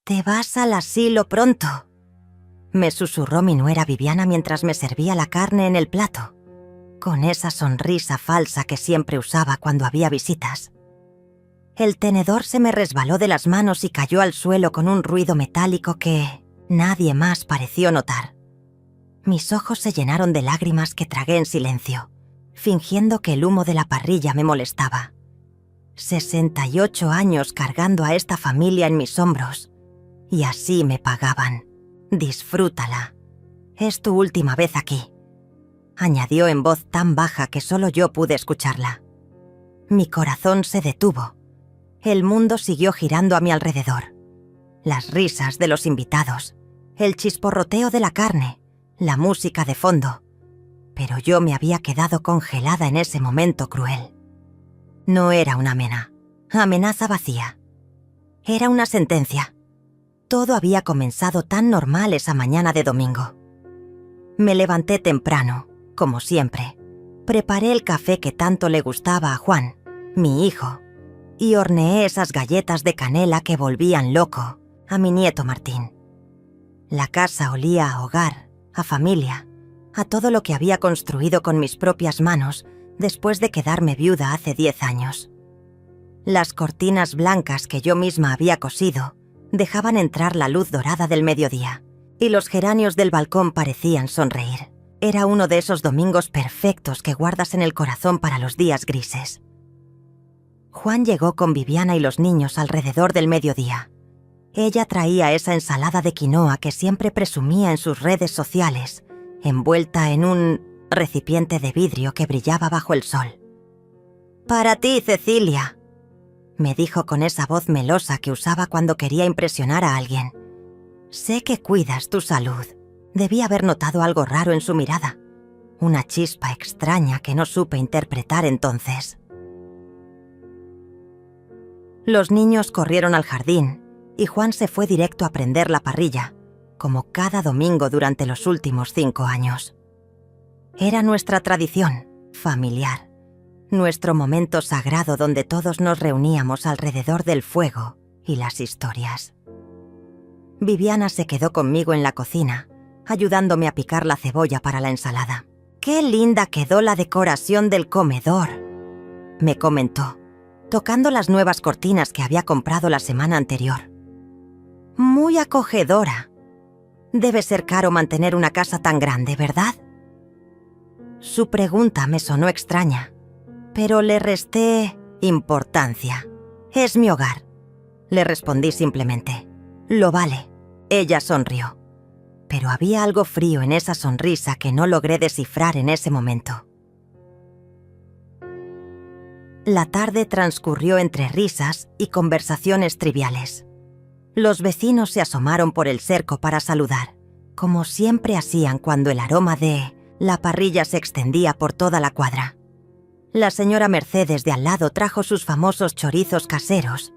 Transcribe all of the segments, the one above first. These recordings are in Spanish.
«Te vas al asilo pronto», me susurró mi nuera Viviana mientras me servía la carne en el plato, con esa sonrisa falsa que siempre usaba cuando había visitas. El tenedor se me resbaló de las manos y cayó al suelo con un ruido metálico que nadie más pareció notar. Mis ojos se llenaron de lágrimas que tragué en silencio, fingiendo que el humo de la parrilla me molestaba. 68 años cargando a esta familia en mis hombros, y así me pagaban. «Disfrútala. Es tu última vez aquí», añadió en voz tan baja que solo yo pude escucharla. Mi corazón se detuvo. El mundo siguió girando a mi alrededor. Las risas de los invitados, el chisporroteo de la carne, la música de fondo. Pero yo me había quedado congelada en ese momento cruel. No era una amenaza vacía. Era una sentencia. Todo había comenzado tan normal esa mañana de domingo. Me levanté temprano, como siempre. Preparé el café que tanto le gustaba a Juan, mi hijo, y horneé esas galletas de canela que volvían loco a mi nieto Martín. La casa olía a hogar, a familia, a todo lo que había construido con mis propias manos después de quedarme viuda hace 10 años. Las cortinas blancas que yo misma había cosido dejaban entrar la luz dorada del mediodía, y los geranios del balcón parecían sonreír. Era uno de esos domingos perfectos que guardas en el corazón para los días grises. Juan llegó con Viviana y los niños alrededor del mediodía. Ella traía esa ensalada de quinoa que siempre presumía en sus redes sociales, envuelta en un recipiente de vidrio que brillaba bajo el sol. «Para ti, Cecilia», me dijo con esa voz melosa que usaba cuando quería impresionar a alguien. «Sé que cuidas tu salud». Debí haber notado algo raro en su mirada, una chispa extraña que no supe interpretar entonces. Los niños corrieron al jardín y Juan se fue directo a prender la parrilla, como cada domingo durante los últimos 5 años. Era nuestra tradición familiar, nuestro momento sagrado donde todos nos reuníamos alrededor del fuego y las historias. Viviana se quedó conmigo en la cocina, ayudándome a picar la cebolla para la ensalada. «Qué linda quedó la decoración del comedor», me comentó, tocando las nuevas cortinas que había comprado la semana anterior. «Muy acogedora. Debe ser caro mantener una casa tan grande, ¿verdad?». Su pregunta me sonó extraña, pero le resté importancia. «Es mi hogar», le respondí simplemente. «Lo vale». Ella sonrió, pero había algo frío en esa sonrisa que no logré descifrar en ese momento. La tarde transcurrió entre risas y conversaciones triviales. Los vecinos se asomaron por el cerco para saludar, como siempre hacían cuando el aroma de la parrilla se extendía por toda la cuadra. La señora Mercedes de al lado trajo sus famosos chorizos caseros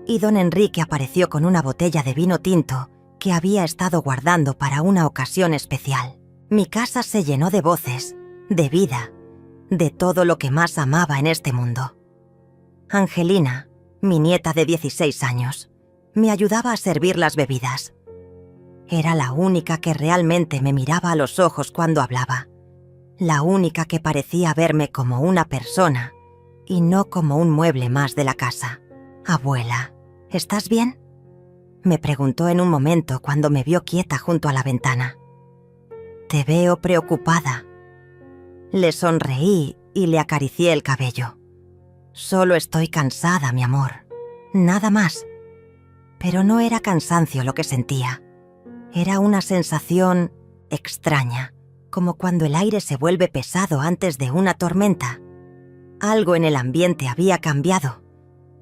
y don Enrique apareció con una botella de vino tinto que había estado guardando para una ocasión especial. Mi casa se llenó de voces, de vida, de todo lo que más amaba en este mundo. Angelina, mi nieta de 16 años, me ayudaba a servir las bebidas. Era la única que realmente me miraba a los ojos cuando hablaba, la única que parecía verme como una persona y no como un mueble más de la casa. «Abuela, ¿estás bien?», me preguntó en un momento cuando me vio quieta junto a la ventana. «Te veo preocupada». Le sonreí y le acaricié el cabello. «Solo estoy cansada, mi amor. Nada más». Pero no era cansancio lo que sentía. Era una sensación extraña, como cuando el aire se vuelve pesado antes de una tormenta. Algo en el ambiente había cambiado.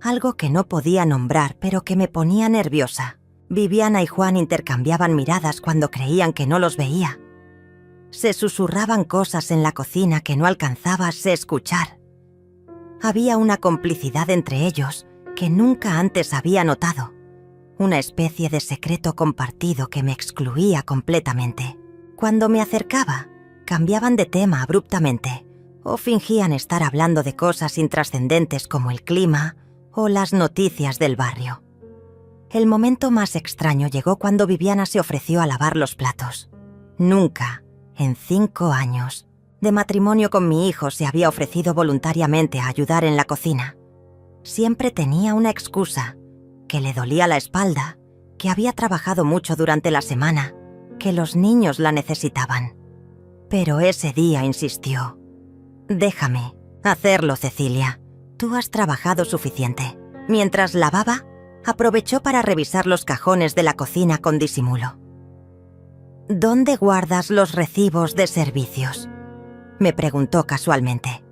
Algo que no podía nombrar, pero que me ponía nerviosa. Viviana y Juan intercambiaban miradas cuando creían que no los veía. Se susurraban cosas en la cocina que no alcanzaba a escuchar. Había una complicidad entre ellos que nunca antes había notado. Una especie de secreto compartido que me excluía completamente. Cuando me acercaba, cambiaban de tema abruptamente o fingían estar hablando de cosas intrascendentes como el clima o las noticias del barrio. El momento más extraño llegó cuando Viviana se ofreció a lavar los platos. Nunca, en 5 años, de matrimonio con mi hijo, se había ofrecido voluntariamente a ayudar en la cocina. Siempre tenía una excusa, que le dolía la espalda, que había trabajado mucho durante la semana, que los niños la necesitaban. Pero ese día insistió. «Déjame hacerlo, Cecilia. Tú has trabajado suficiente». Mientras lavaba, aprovechó para revisar los cajones de la cocina con disimulo. «¿Dónde guardas los recibos de servicios?», me preguntó casualmente.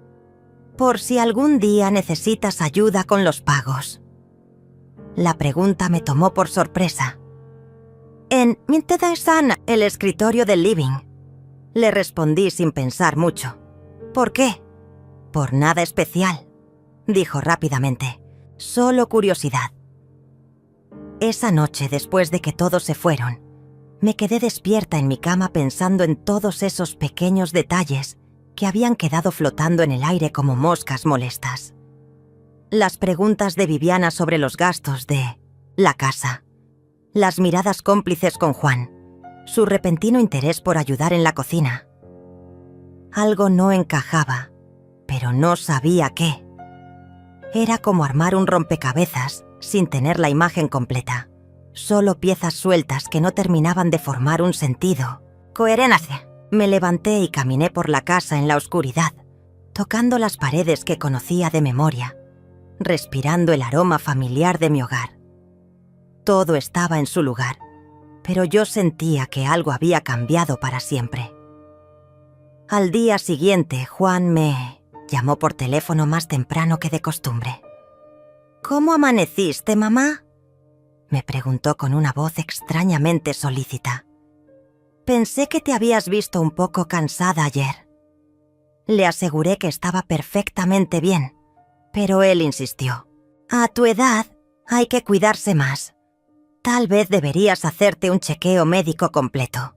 «Por si algún día necesitas ayuda con los pagos». La pregunta me tomó por sorpresa. «En Mintedaesan, el escritorio del living», le respondí sin pensar mucho. «¿Por qué?». «Por nada especial», dijo rápidamente. «Solo curiosidad». Esa noche, después de que todos se fueron, me quedé despierta en mi cama pensando en todos esos pequeños detalles que habían quedado flotando en el aire como moscas molestas. Las preguntas de Viviana sobre los gastos de la casa, las miradas cómplices con Juan, su repentino interés por ayudar en la cocina. Algo no encajaba, pero no sabía qué. Era como armar un rompecabezas sin tener la imagen completa, solo piezas sueltas que no terminaban de formar un sentido. «Coherencia». Me levanté y caminé por la casa en la oscuridad, tocando las paredes que conocía de memoria, respirando el aroma familiar de mi hogar. Todo estaba en su lugar, pero yo sentía que algo había cambiado para siempre. Al día siguiente, Juan me llamó por teléfono más temprano que de costumbre. «¿Cómo amaneciste, mamá?», me preguntó con una voz extrañamente solícita. «Pensé que te habías visto un poco cansada ayer». Le aseguré que estaba perfectamente bien, pero él insistió. «A tu edad hay que cuidarse más. Tal vez deberías hacerte un chequeo médico completo».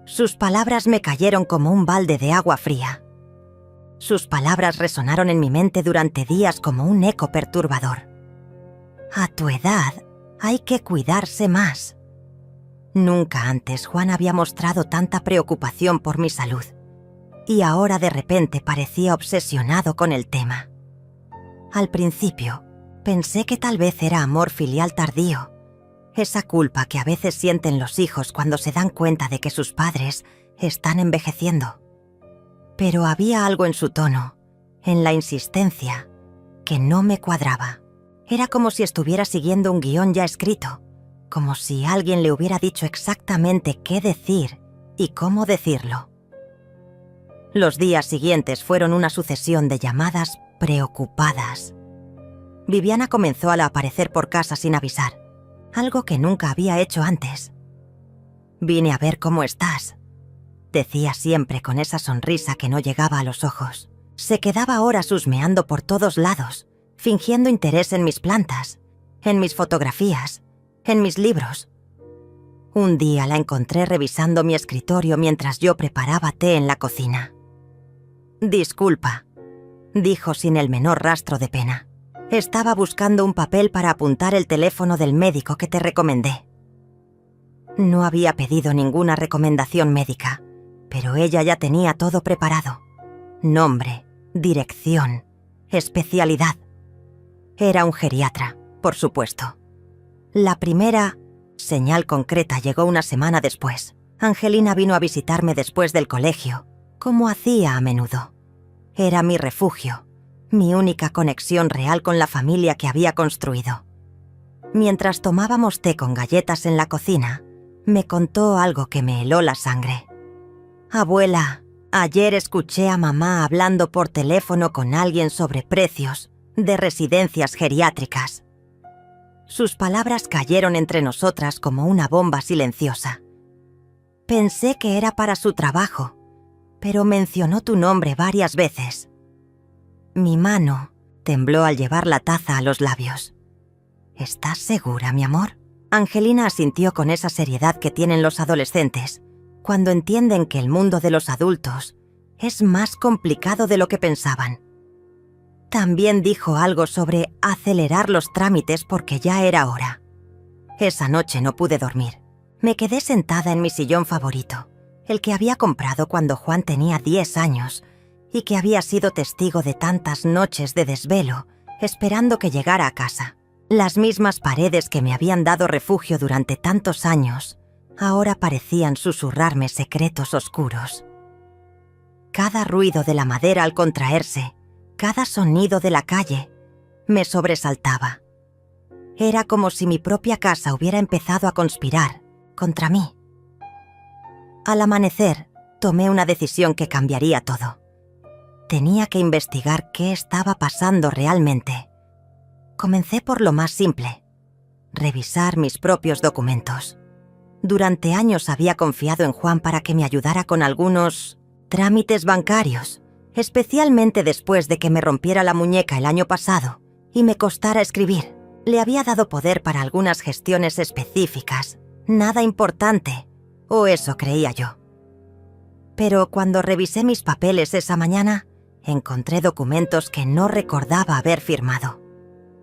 Sus palabras me cayeron como un balde de agua fría. Sus palabras resonaron en mi mente durante días como un eco perturbador. «A tu edad hay que cuidarse más». Nunca antes Juan había mostrado tanta preocupación por mi salud, y ahora de repente parecía obsesionado con el tema. Al principio, pensé que tal vez era amor filial tardío, esa culpa que a veces sienten los hijos cuando se dan cuenta de que sus padres están envejeciendo. Pero había algo en su tono, en la insistencia, que no me cuadraba. Era como si estuviera siguiendo un guión ya escrito, como si alguien le hubiera dicho exactamente qué decir y cómo decirlo. Los días siguientes fueron una sucesión de llamadas preocupadas. Viviana comenzó a aparecer por casa sin avisar, algo que nunca había hecho antes. «Vine a ver cómo estás», decía siempre con esa sonrisa que no llegaba a los ojos. Se quedaba horas husmeando por todos lados, fingiendo interés en mis plantas, en mis fotografías, en mis libros. Un día la encontré revisando mi escritorio mientras yo preparaba té en la cocina. «Disculpa», dijo sin el menor rastro de pena. «Estaba buscando un papel para apuntar el teléfono del médico que te recomendé». No había pedido ninguna recomendación médica, pero ella ya tenía todo preparado. Nombre, dirección, especialidad. Era un geriatra, por supuesto. La primera señal concreta llegó una semana después. Angelina vino a visitarme después del colegio, como hacía a menudo. Era mi refugio, mi única conexión real con la familia que había construido. Mientras tomábamos té con galletas en la cocina, me contó algo que me heló la sangre. «Abuela, ayer escuché a mamá hablando por teléfono con alguien sobre precios de residencias geriátricas». Sus palabras cayeron entre nosotras como una bomba silenciosa. «Pensé que era para su trabajo, pero mencionó tu nombre varias veces». Mi mano tembló al llevar la taza a los labios. «¿Estás segura, mi amor?». Angelina asintió con esa seriedad que tienen los adolescentes cuando entienden que el mundo de los adultos es más complicado de lo que pensaban. También dijo algo sobre acelerar los trámites porque ya era hora. Esa noche no pude dormir. Me quedé sentada en mi sillón favorito, el que había comprado cuando Juan tenía 10 años y que había sido testigo de tantas noches de desvelo, esperando que llegara a casa. Las mismas paredes que me habían dado refugio durante tantos años, ahora parecían susurrarme secretos oscuros. Cada ruido de la madera al contraerse, cada sonido de la calle, me sobresaltaba. Era como si mi propia casa hubiera empezado a conspirar contra mí. Al amanecer, tomé una decisión que cambiaría todo. Tenía que investigar qué estaba pasando realmente. Comencé por lo más simple: revisar mis propios documentos. Durante años había confiado en Juan para que me ayudara con algunos trámites bancarios, especialmente después de que me rompiera la muñeca el año pasado y me costara escribir. Le había dado poder para algunas gestiones específicas, nada importante, o eso creía yo. Pero cuando revisé mis papeles esa mañana, encontré documentos que no recordaba haber firmado.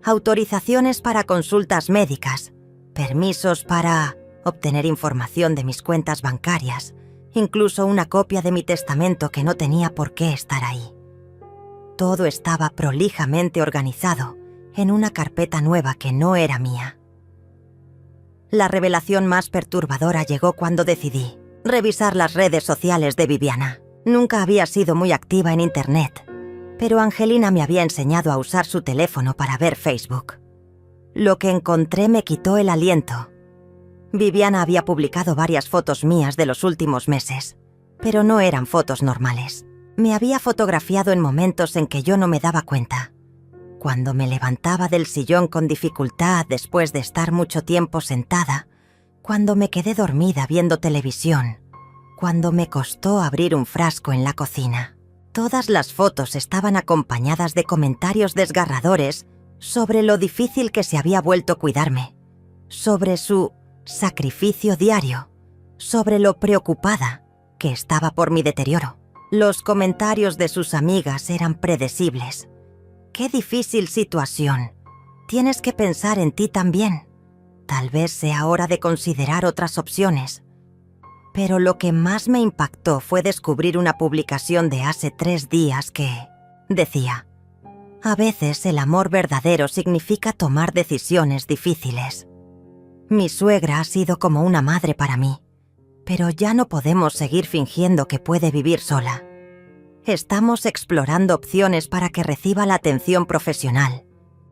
Autorizaciones para consultas médicas, permisos para obtener información de mis cuentas bancarias, incluso una copia de mi testamento que no tenía por qué estar ahí. Todo estaba prolijamente organizado en una carpeta nueva que no era mía. La revelación más perturbadora llegó cuando decidí revisar las redes sociales de Viviana. Nunca había sido muy activa en Internet, pero Angelina me había enseñado a usar su teléfono para ver Facebook. Lo que encontré me quitó el aliento. Viviana había publicado varias fotos mías de los últimos meses, pero no eran fotos normales. Me había fotografiado en momentos en que yo no me daba cuenta. Cuando me levantaba del sillón con dificultad después de estar mucho tiempo sentada, cuando me quedé dormida viendo televisión, cuando me costó abrir un frasco en la cocina. Todas las fotos estaban acompañadas de comentarios desgarradores sobre lo difícil que se había vuelto cuidarme, sobre su sacrificio diario, sobre lo preocupada que estaba por mi deterioro. Los comentarios de sus amigas eran predecibles. ¡Qué difícil situación! Tienes que pensar en ti también. Tal vez sea hora de considerar otras opciones. Pero lo que más me impactó fue descubrir una publicación de hace 3 días que decía: a veces el amor verdadero significa tomar decisiones difíciles. Mi suegra ha sido como una madre para mí, pero ya no podemos seguir fingiendo que puede vivir sola. Estamos explorando opciones para que reciba la atención profesional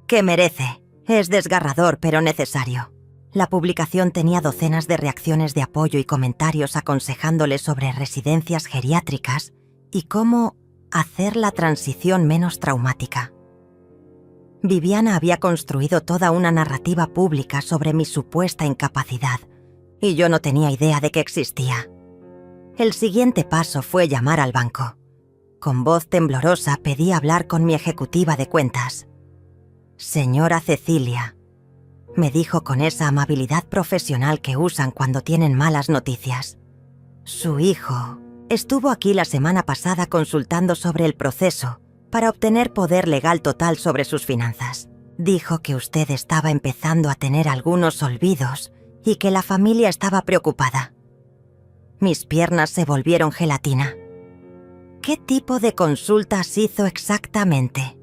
que merece. Es desgarrador, pero necesario. La publicación tenía docenas de reacciones de apoyo y comentarios aconsejándole sobre residencias geriátricas y cómo hacer la transición menos traumática. Viviana había construido toda una narrativa pública sobre mi supuesta incapacidad, y yo no tenía idea de que existía. El siguiente paso fue llamar al banco. Con voz temblorosa pedí hablar con mi ejecutiva de cuentas. «Señora Cecilia», me dijo con esa amabilidad profesional que usan cuando tienen malas noticias. «Su hijo estuvo aquí la semana pasada consultando sobre el proceso para obtener poder legal total sobre sus finanzas. Dijo que usted estaba empezando a tener algunos olvidos y que la familia estaba preocupada». Mis piernas se volvieron gelatina. ¿Qué tipo de consultas hizo exactamente?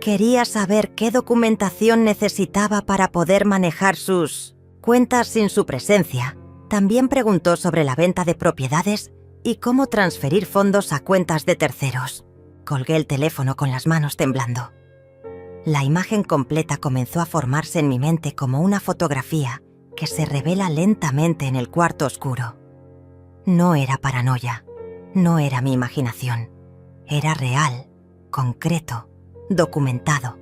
Quería saber qué documentación necesitaba para poder manejar sus cuentas sin su presencia. También preguntó sobre la venta de propiedades y cómo transferir fondos a cuentas de terceros. Colgué el teléfono con las manos temblando. La imagen completa comenzó a formarse en mi mente como una fotografía que se revela lentamente en el cuarto oscuro. No era paranoia, no era mi imaginación. Era real, concreto, documentado.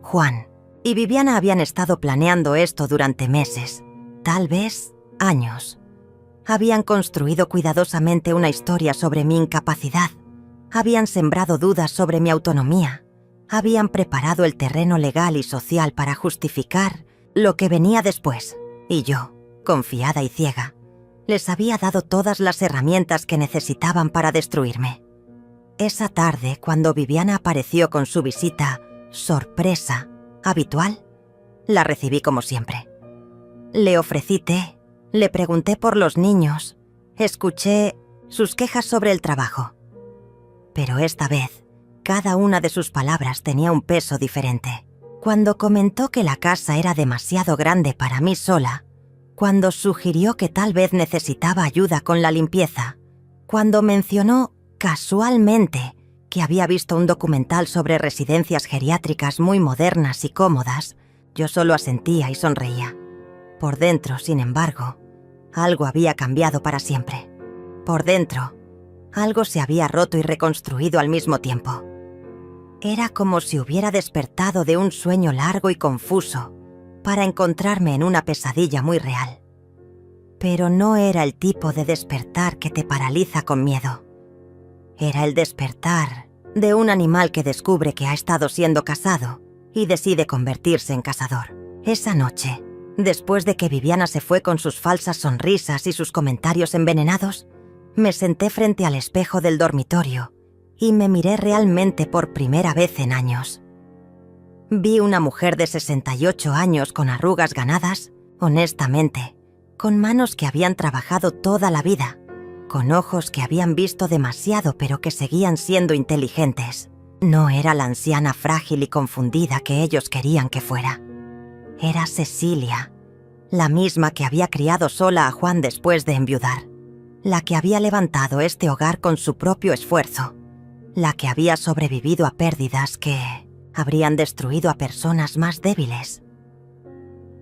Juan y Viviana habían estado planeando esto durante meses, tal vez años. Habían construido cuidadosamente una historia sobre mi incapacidad. Habían sembrado dudas sobre mi autonomía. Habían preparado el terreno legal y social para justificar lo que venía después. Y yo, confiada y ciega, les había dado todas las herramientas que necesitaban para destruirme. Esa tarde, cuando Viviana apareció con su visita sorpresa habitual, la recibí como siempre. Le ofrecí té, le pregunté por los niños, escuché sus quejas sobre el trabajo. Pero esta vez, cada una de sus palabras tenía un peso diferente. Cuando comentó que la casa era demasiado grande para mí sola, cuando sugirió que tal vez necesitaba ayuda con la limpieza, cuando mencionó casualmente que había visto un documental sobre residencias geriátricas muy modernas y cómodas, yo solo asentía y sonreía. Por dentro, sin embargo, algo había cambiado para siempre. Por dentro, algo se había roto y reconstruido al mismo tiempo. Era como si hubiera despertado de un sueño largo y confuso para encontrarme en una pesadilla muy real. Pero no era el tipo de despertar que te paraliza con miedo. Era el despertar de un animal que descubre que ha estado siendo cazado y decide convertirse en cazador. Esa noche, después de que Viviana se fue con sus falsas sonrisas y sus comentarios envenenados, me senté frente al espejo del dormitorio y me miré realmente por primera vez en años. Vi una mujer de 68 años con arrugas ganadas, honestamente, con manos que habían trabajado toda la vida, con ojos que habían visto demasiado pero que seguían siendo inteligentes. No era la anciana frágil y confundida que ellos querían que fuera. Era Cecilia, la misma que había criado sola a Juan después de enviudar, la que había levantado este hogar con su propio esfuerzo, la que había sobrevivido a pérdidas que habrían destruido a personas más débiles.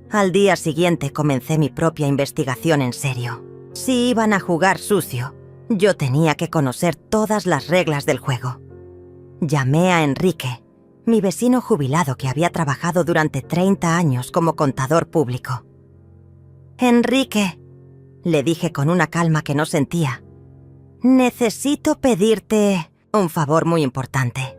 Al día siguiente comencé mi propia investigación en serio. Si iban a jugar sucio, yo tenía que conocer todas las reglas del juego. Llamé a Enrique, mi vecino jubilado que había trabajado durante 30 años como contador público. «Enrique», le dije con una calma que no sentía, «necesito pedirte un favor muy importante».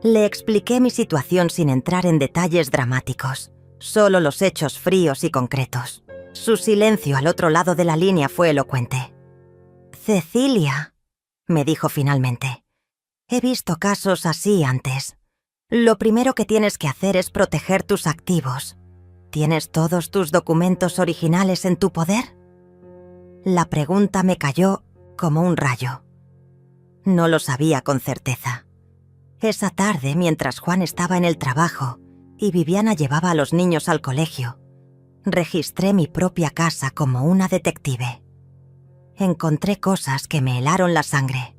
Le expliqué mi situación sin entrar en detalles dramáticos, solo los hechos fríos y concretos. Su silencio al otro lado de la línea fue elocuente. «Cecilia», me dijo finalmente, «he visto casos así antes. Lo primero que tienes que hacer es proteger tus activos. ¿Tienes todos tus documentos originales en tu poder?» La pregunta me cayó como un rayo. No lo sabía con certeza. Esa tarde, mientras Juan estaba en el trabajo y Viviana llevaba a los niños al colegio, registré mi propia casa como una detective. Encontré cosas que me helaron la sangre.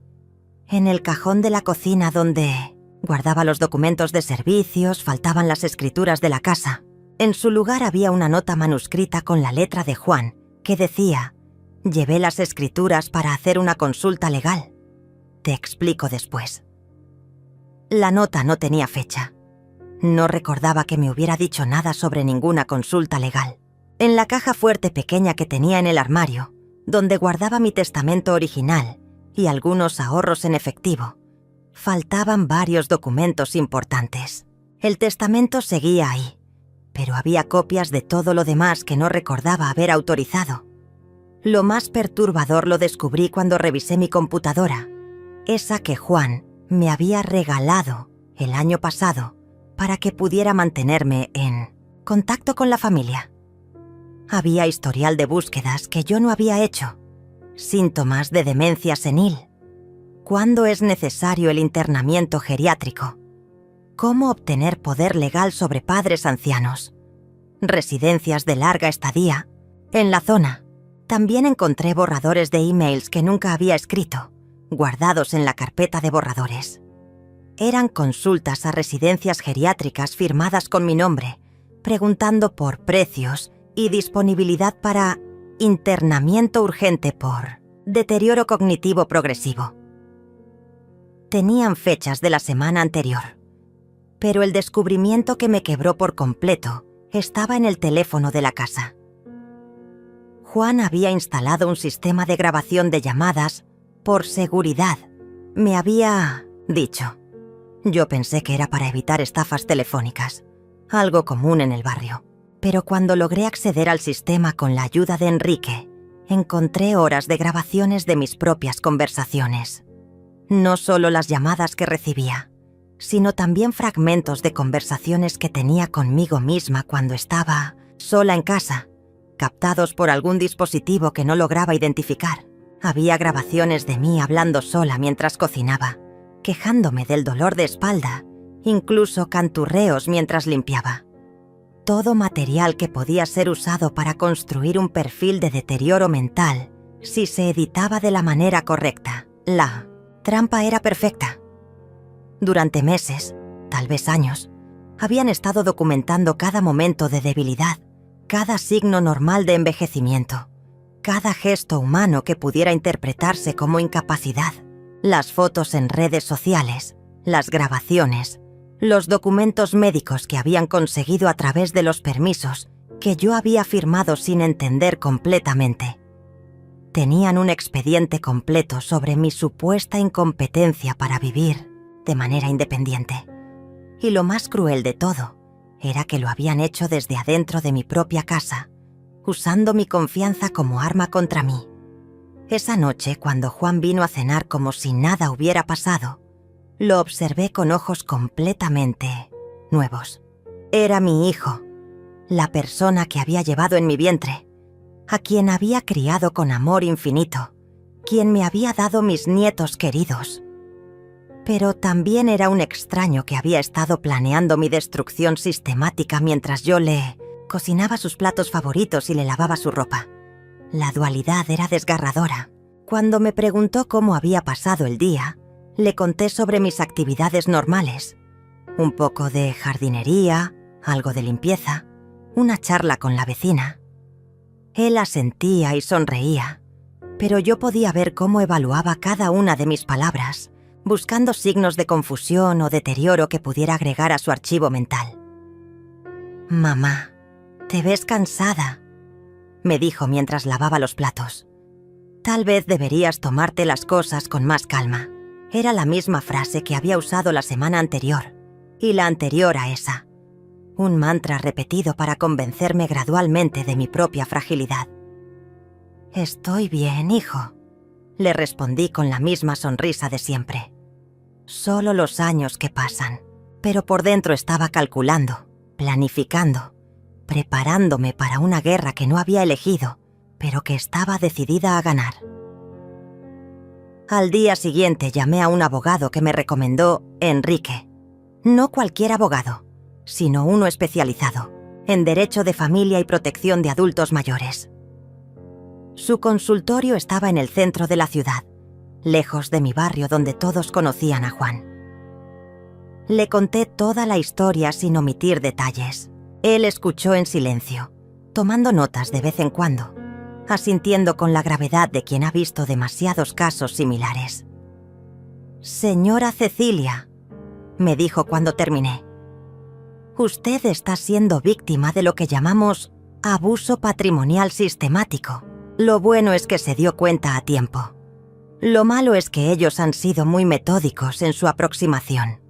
En el cajón de la cocina donde guardaba los documentos de servicios, faltaban las escrituras de la casa. En su lugar había una nota manuscrita con la letra de Juan que decía: «Llevé las escrituras para hacer una consulta legal. Te explico después». La nota no tenía fecha. No recordaba que me hubiera dicho nada sobre ninguna consulta legal. En la caja fuerte pequeña que tenía en el armario, donde guardaba mi testamento original y algunos ahorros en efectivo, faltaban varios documentos importantes. El testamento seguía ahí, pero había copias de todo lo demás que no recordaba haber autorizado. Lo más perturbador lo descubrí cuando revisé mi computadora, esa que Juan me había regalado el año pasado para que pudiera mantenerme en contacto con la familia. Había historial de búsquedas que yo no había hecho, síntomas de demencia senil, cuándo es necesario el internamiento geriátrico, cómo obtener poder legal sobre padres ancianos, residencias de larga estadía. En la zona también encontré borradores de emails que nunca había escrito, guardados en la carpeta de borradores. Eran consultas a residencias geriátricas firmadas con mi nombre, preguntando por precios y disponibilidad para internamiento urgente por deterioro cognitivo progresivo. Tenían fechas de la semana anterior, pero el descubrimiento que me quebró por completo estaba en el teléfono de la casa. Juan había instalado un sistema de grabación de llamadas por seguridad, me había dicho. Yo pensé que era para evitar estafas telefónicas, algo común en el barrio. Pero cuando logré acceder al sistema con la ayuda de Enrique, encontré horas de grabaciones de mis propias conversaciones. No solo las llamadas que recibía, sino también fragmentos de conversaciones que tenía conmigo misma cuando estaba sola en casa, captados por algún dispositivo que no lograba identificar. Había grabaciones de mí hablando sola mientras cocinaba, quejándome del dolor de espalda, incluso canturreos mientras limpiaba. Todo material que podía ser usado para construir un perfil de deterioro mental si se editaba de la manera correcta. La trampa era perfecta. Durante meses, tal vez años, habían estado documentando cada momento de debilidad, cada signo normal de envejecimiento, cada gesto humano que pudiera interpretarse como incapacidad, las fotos en redes sociales, las grabaciones, los documentos médicos que habían conseguido a través de los permisos que yo había firmado sin entender completamente. Tenían un expediente completo sobre mi supuesta incompetencia para vivir de manera independiente. Y lo más cruel de todo era que lo habían hecho desde adentro de mi propia casa, usando mi confianza como arma contra mí. Esa noche, cuando Juan vino a cenar como si nada hubiera pasado, lo observé con ojos completamente nuevos. Era mi hijo, la persona que había llevado en mi vientre, a quien había criado con amor infinito, quien me había dado mis nietos queridos. Pero también era un extraño que había estado planeando mi destrucción sistemática mientras yo le cocinaba sus platos favoritos y le lavaba su ropa. La dualidad era desgarradora. Cuando me preguntó cómo había pasado el día, le conté sobre mis actividades normales. Un poco de jardinería, algo de limpieza, una charla con la vecina. Él asentía y sonreía, pero yo podía ver cómo evaluaba cada una de mis palabras, buscando signos de confusión o deterioro que pudiera agregar a su archivo mental. «Mamá, te ves cansada», me dijo mientras lavaba los platos. «Tal vez deberías tomarte las cosas con más calma». Era la misma frase que había usado la semana anterior, y la anterior a esa. Un mantra repetido para convencerme gradualmente de mi propia fragilidad. «Estoy bien, hijo», le respondí con la misma sonrisa de siempre. Solo los años que pasan, pero por dentro estaba calculando, planificando, preparándome para una guerra que no había elegido, pero que estaba decidida a ganar. Al día siguiente llamé a un abogado que me recomendó Enrique. No cualquier abogado, sino uno especializado en derecho de familia y protección de adultos mayores. Su consultorio estaba en el centro de la ciudad, lejos de mi barrio donde todos conocían a Juan. Le conté toda la historia sin omitir detalles. Él escuchó en silencio, tomando notas de vez en cuando, asintiendo con la gravedad de quien ha visto demasiados casos similares. «Señora Cecilia», me dijo cuando terminé, «usted está siendo víctima de lo que llamamos abuso patrimonial sistemático. Lo bueno es que se dio cuenta a tiempo. Lo malo es que ellos han sido muy metódicos en su aproximación».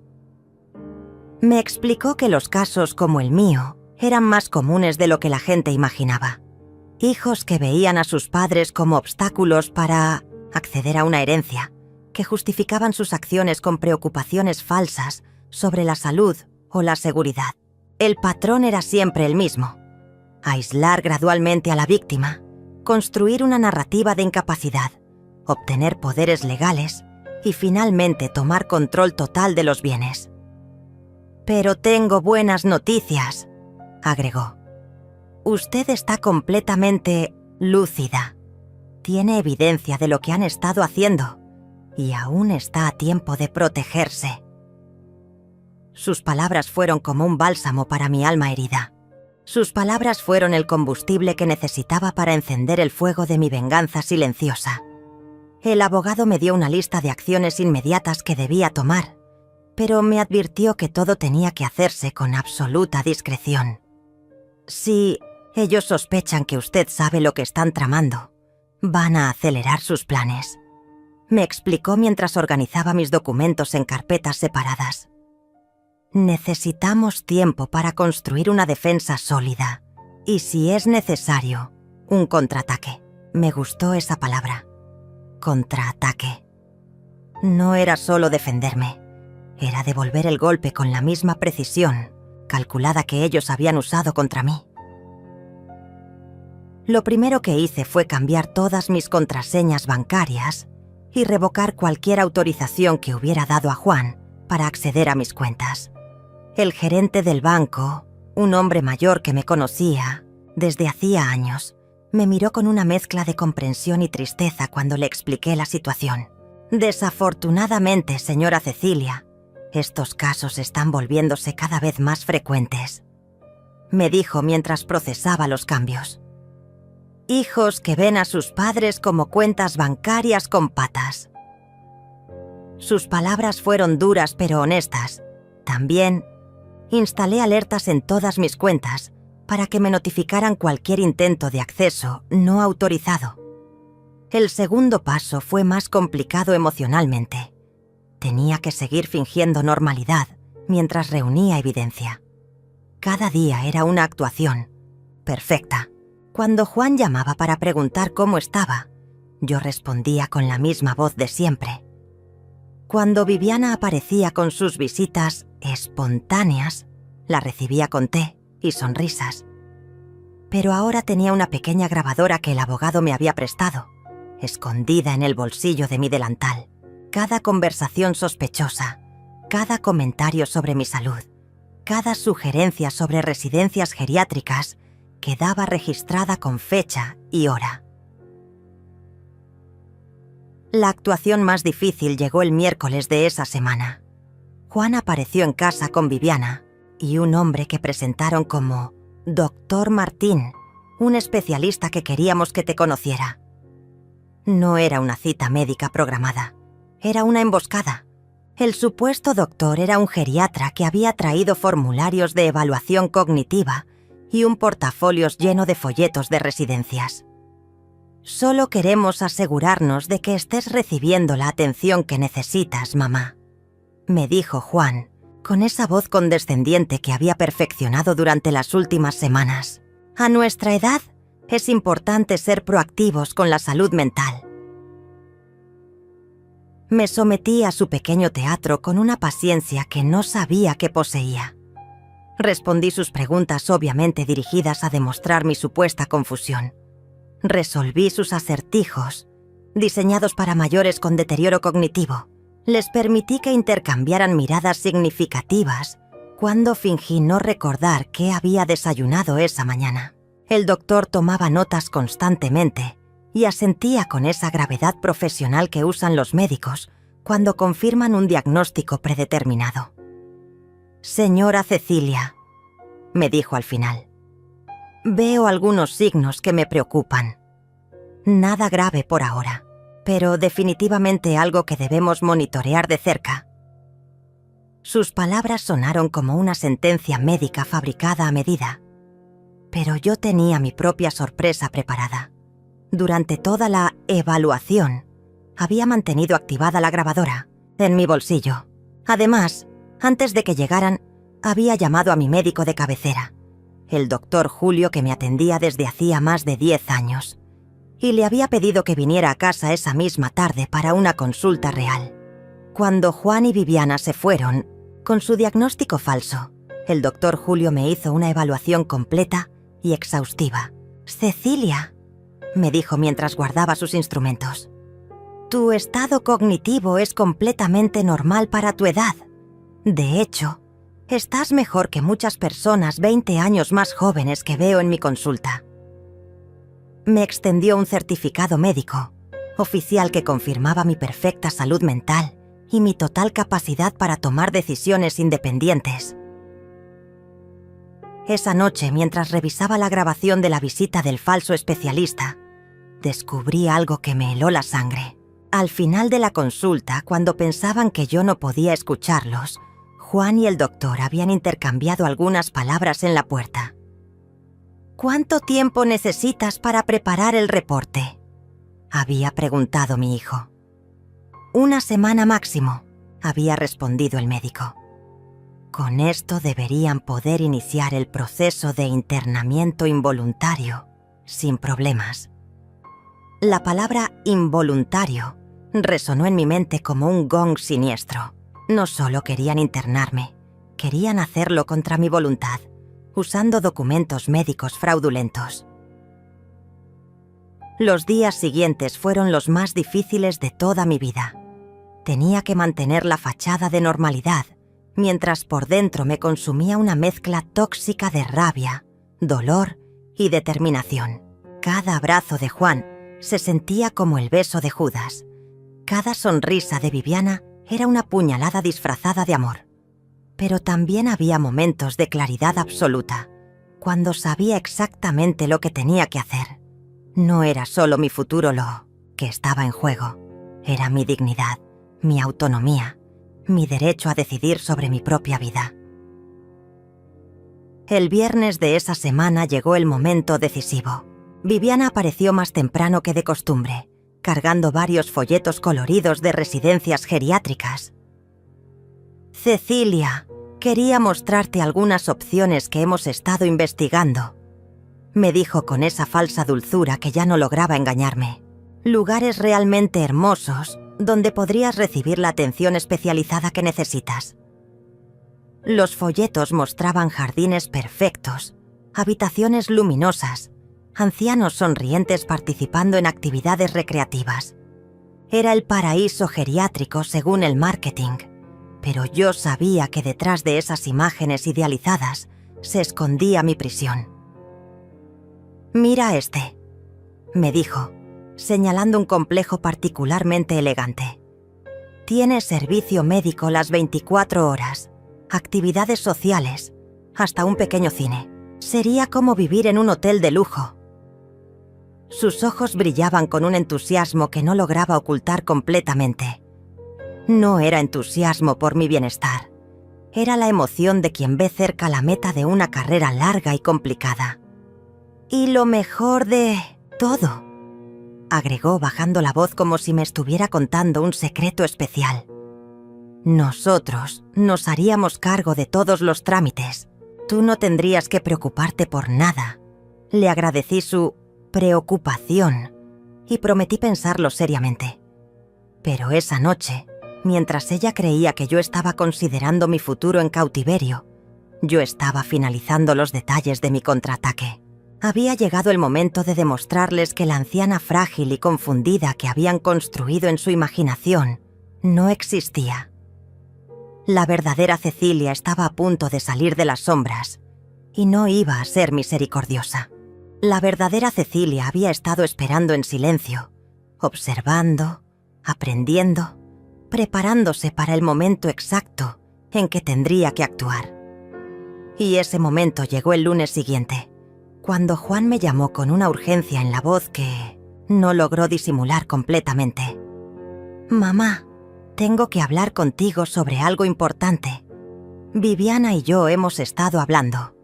Me explicó que los casos como el mío eran más comunes de lo que la gente imaginaba. Hijos que veían a sus padres como obstáculos para acceder a una herencia, que justificaban sus acciones con preocupaciones falsas sobre la salud o la seguridad. El patrón era siempre el mismo: aislar gradualmente a la víctima, construir una narrativa de incapacidad, obtener poderes legales y finalmente tomar control total de los bienes. «Pero tengo buenas noticias», agregó. «Usted está completamente lúcida. Tiene evidencia de lo que han estado haciendo y aún está a tiempo de protegerse». Sus palabras fueron como un bálsamo para mi alma herida. Sus palabras fueron el combustible que necesitaba para encender el fuego de mi venganza silenciosa. El abogado me dio una lista de acciones inmediatas que debía tomar, pero me advirtió que todo tenía que hacerse con absoluta discreción. «Si ellos sospechan que usted sabe lo que están tramando, van a acelerar sus planes», me explicó mientras organizaba mis documentos en carpetas separadas. «Necesitamos tiempo para construir una defensa sólida y, si es necesario, un contraataque». Me gustó esa palabra. Contraataque. No era solo defenderme, era devolver el golpe con la misma precisión calculada que ellos habían usado contra mí. Lo primero que hice fue cambiar todas mis contraseñas bancarias y revocar cualquier autorización que hubiera dado a Juan para acceder a mis cuentas. El gerente del banco, un hombre mayor que me conocía desde hacía años, me miró con una mezcla de comprensión y tristeza cuando le expliqué la situación. Desafortunadamente, señora Cecilia, estos casos están volviéndose cada vez más frecuentes, me dijo mientras procesaba los cambios. Hijos que ven a sus padres como cuentas bancarias con patas. Sus palabras fueron duras pero honestas. También instalé alertas en todas mis cuentas para que me notificaran cualquier intento de acceso no autorizado. El segundo paso fue más complicado emocionalmente. Tenía que seguir fingiendo normalidad mientras reunía evidencia. Cada día era una actuación perfecta. Cuando Juan llamaba para preguntar cómo estaba, yo respondía con la misma voz de siempre. Cuando Viviana aparecía con sus visitas espontáneas, la recibía con té y sonrisas. Pero ahora tenía una pequeña grabadora que el abogado me había prestado, escondida en el bolsillo de mi delantal. Cada conversación sospechosa, cada comentario sobre mi salud, cada sugerencia sobre residencias geriátricas quedaba registrada con fecha y hora. La actuación más difícil llegó el miércoles de esa semana. Juan apareció en casa con Viviana y un hombre que presentaron como Dr. Martín, un especialista que queríamos que te conociera. No era una cita médica programada, era una emboscada. El supuesto doctor era un geriatra que había traído formularios de evaluación cognitiva y un portafolio lleno de folletos de residencias. Solo queremos asegurarnos de que estés recibiendo la atención que necesitas, mamá, me dijo Juan, con esa voz condescendiente que había perfeccionado durante las últimas semanas. A nuestra edad, es importante ser proactivos con la salud mental. Me sometí a su pequeño teatro con una paciencia que no sabía que poseía. Respondí sus preguntas obviamente dirigidas a demostrar mi supuesta confusión. Resolví sus acertijos, diseñados para mayores con deterioro cognitivo. Les permití que intercambiaran miradas significativas cuando fingí no recordar qué había desayunado esa mañana. El doctor tomaba notas constantemente y asentía con esa gravedad profesional que usan los médicos cuando confirman un diagnóstico predeterminado. Señora Cecilia, me dijo al final, veo algunos signos que me preocupan. Nada grave por ahora, pero definitivamente algo que debemos monitorear de cerca. Sus palabras sonaron como una sentencia médica fabricada a medida, pero yo tenía mi propia sorpresa preparada. Durante toda la evaluación, había mantenido activada la grabadora en mi bolsillo. Además, antes de que llegaran, había llamado a mi médico de cabecera, el doctor Julio, que me atendía desde hacía más de 10 años, y le había pedido que viniera a casa esa misma tarde para una consulta real. Cuando Juan y Viviana se fueron, con su diagnóstico falso, el doctor Julio me hizo una evaluación completa y exhaustiva. Cecilia, me dijo mientras guardaba sus instrumentos, tu estado cognitivo es completamente normal para tu edad. De hecho, estás mejor que muchas personas 20 años más jóvenes que veo en mi consulta. Me extendió un certificado médico, oficial, que confirmaba mi perfecta salud mental y mi total capacidad para tomar decisiones independientes. Esa noche, mientras revisaba la grabación de la visita del falso especialista, descubrí algo que me heló la sangre. Al final de la consulta, cuando pensaban que yo no podía escucharlos, Juan y el doctor habían intercambiado algunas palabras en la puerta. ¿Cuánto tiempo necesitas para preparar el reporte?, había preguntado mi hijo. 1 semana máximo, había respondido el médico. Con esto deberían poder iniciar el proceso de internamiento involuntario sin problemas. La palabra involuntario Resonó en mi mente como un gong siniestro. No solo querían internarme, querían hacerlo contra mi voluntad, usando documentos médicos fraudulentos. Los días siguientes fueron los más difíciles de toda mi vida. Tenía que mantener la fachada de normalidad, mientras por dentro me consumía una mezcla tóxica de rabia, dolor y determinación. Cada abrazo de Juan se sentía como el beso de Judas. Cada sonrisa de Viviana era una puñalada disfrazada de amor. Pero también había momentos de claridad absoluta, cuando sabía exactamente lo que tenía que hacer. No era solo mi futuro lo que estaba en juego, era mi dignidad, mi autonomía, mi derecho a decidir sobre mi propia vida. El viernes de esa semana llegó el momento decisivo. Viviana apareció más temprano que de costumbre, cargando varios folletos coloridos de residencias geriátricas. «Cecilia, quería mostrarte algunas opciones que hemos estado investigando», me dijo con esa falsa dulzura que ya no lograba engañarme. «Lugares realmente hermosos donde podrías recibir la atención especializada que necesitas». Los folletos mostraban jardines perfectos, habitaciones luminosas, ancianos sonrientes participando en actividades recreativas. Era el paraíso geriátrico según el marketing, pero yo sabía que detrás de esas imágenes idealizadas se escondía mi prisión. «Mira este», me dijo, señalando un complejo particularmente elegante. «Tiene servicio médico las 24 horas, actividades sociales, hasta un pequeño cine. Sería como vivir en un hotel de lujo». Sus ojos brillaban con un entusiasmo que no lograba ocultar completamente. No era entusiasmo por mi bienestar. Era la emoción de quien ve cerca la meta de una carrera larga y complicada. «Y lo mejor de todo», agregó bajando la voz como si me estuviera contando un secreto especial. «Nosotros nos haríamos cargo de todos los trámites. Tú no tendrías que preocuparte por nada». Le agradecí su preocupación y prometí pensarlo seriamente. Pero esa noche, mientras ella creía que yo estaba considerando mi futuro en cautiverio, yo estaba finalizando los detalles de mi contraataque. Había llegado el momento de demostrarles que la anciana frágil y confundida que habían construido en su imaginación no existía. La verdadera Cecilia estaba a punto de salir de las sombras y no iba a ser misericordiosa. La verdadera Cecilia había estado esperando en silencio, observando, aprendiendo, preparándose para el momento exacto en que tendría que actuar. Y ese momento llegó el lunes siguiente, cuando Juan me llamó con una urgencia en la voz que no logró disimular completamente. «Mamá, tengo que hablar contigo sobre algo importante. Viviana y yo hemos estado hablando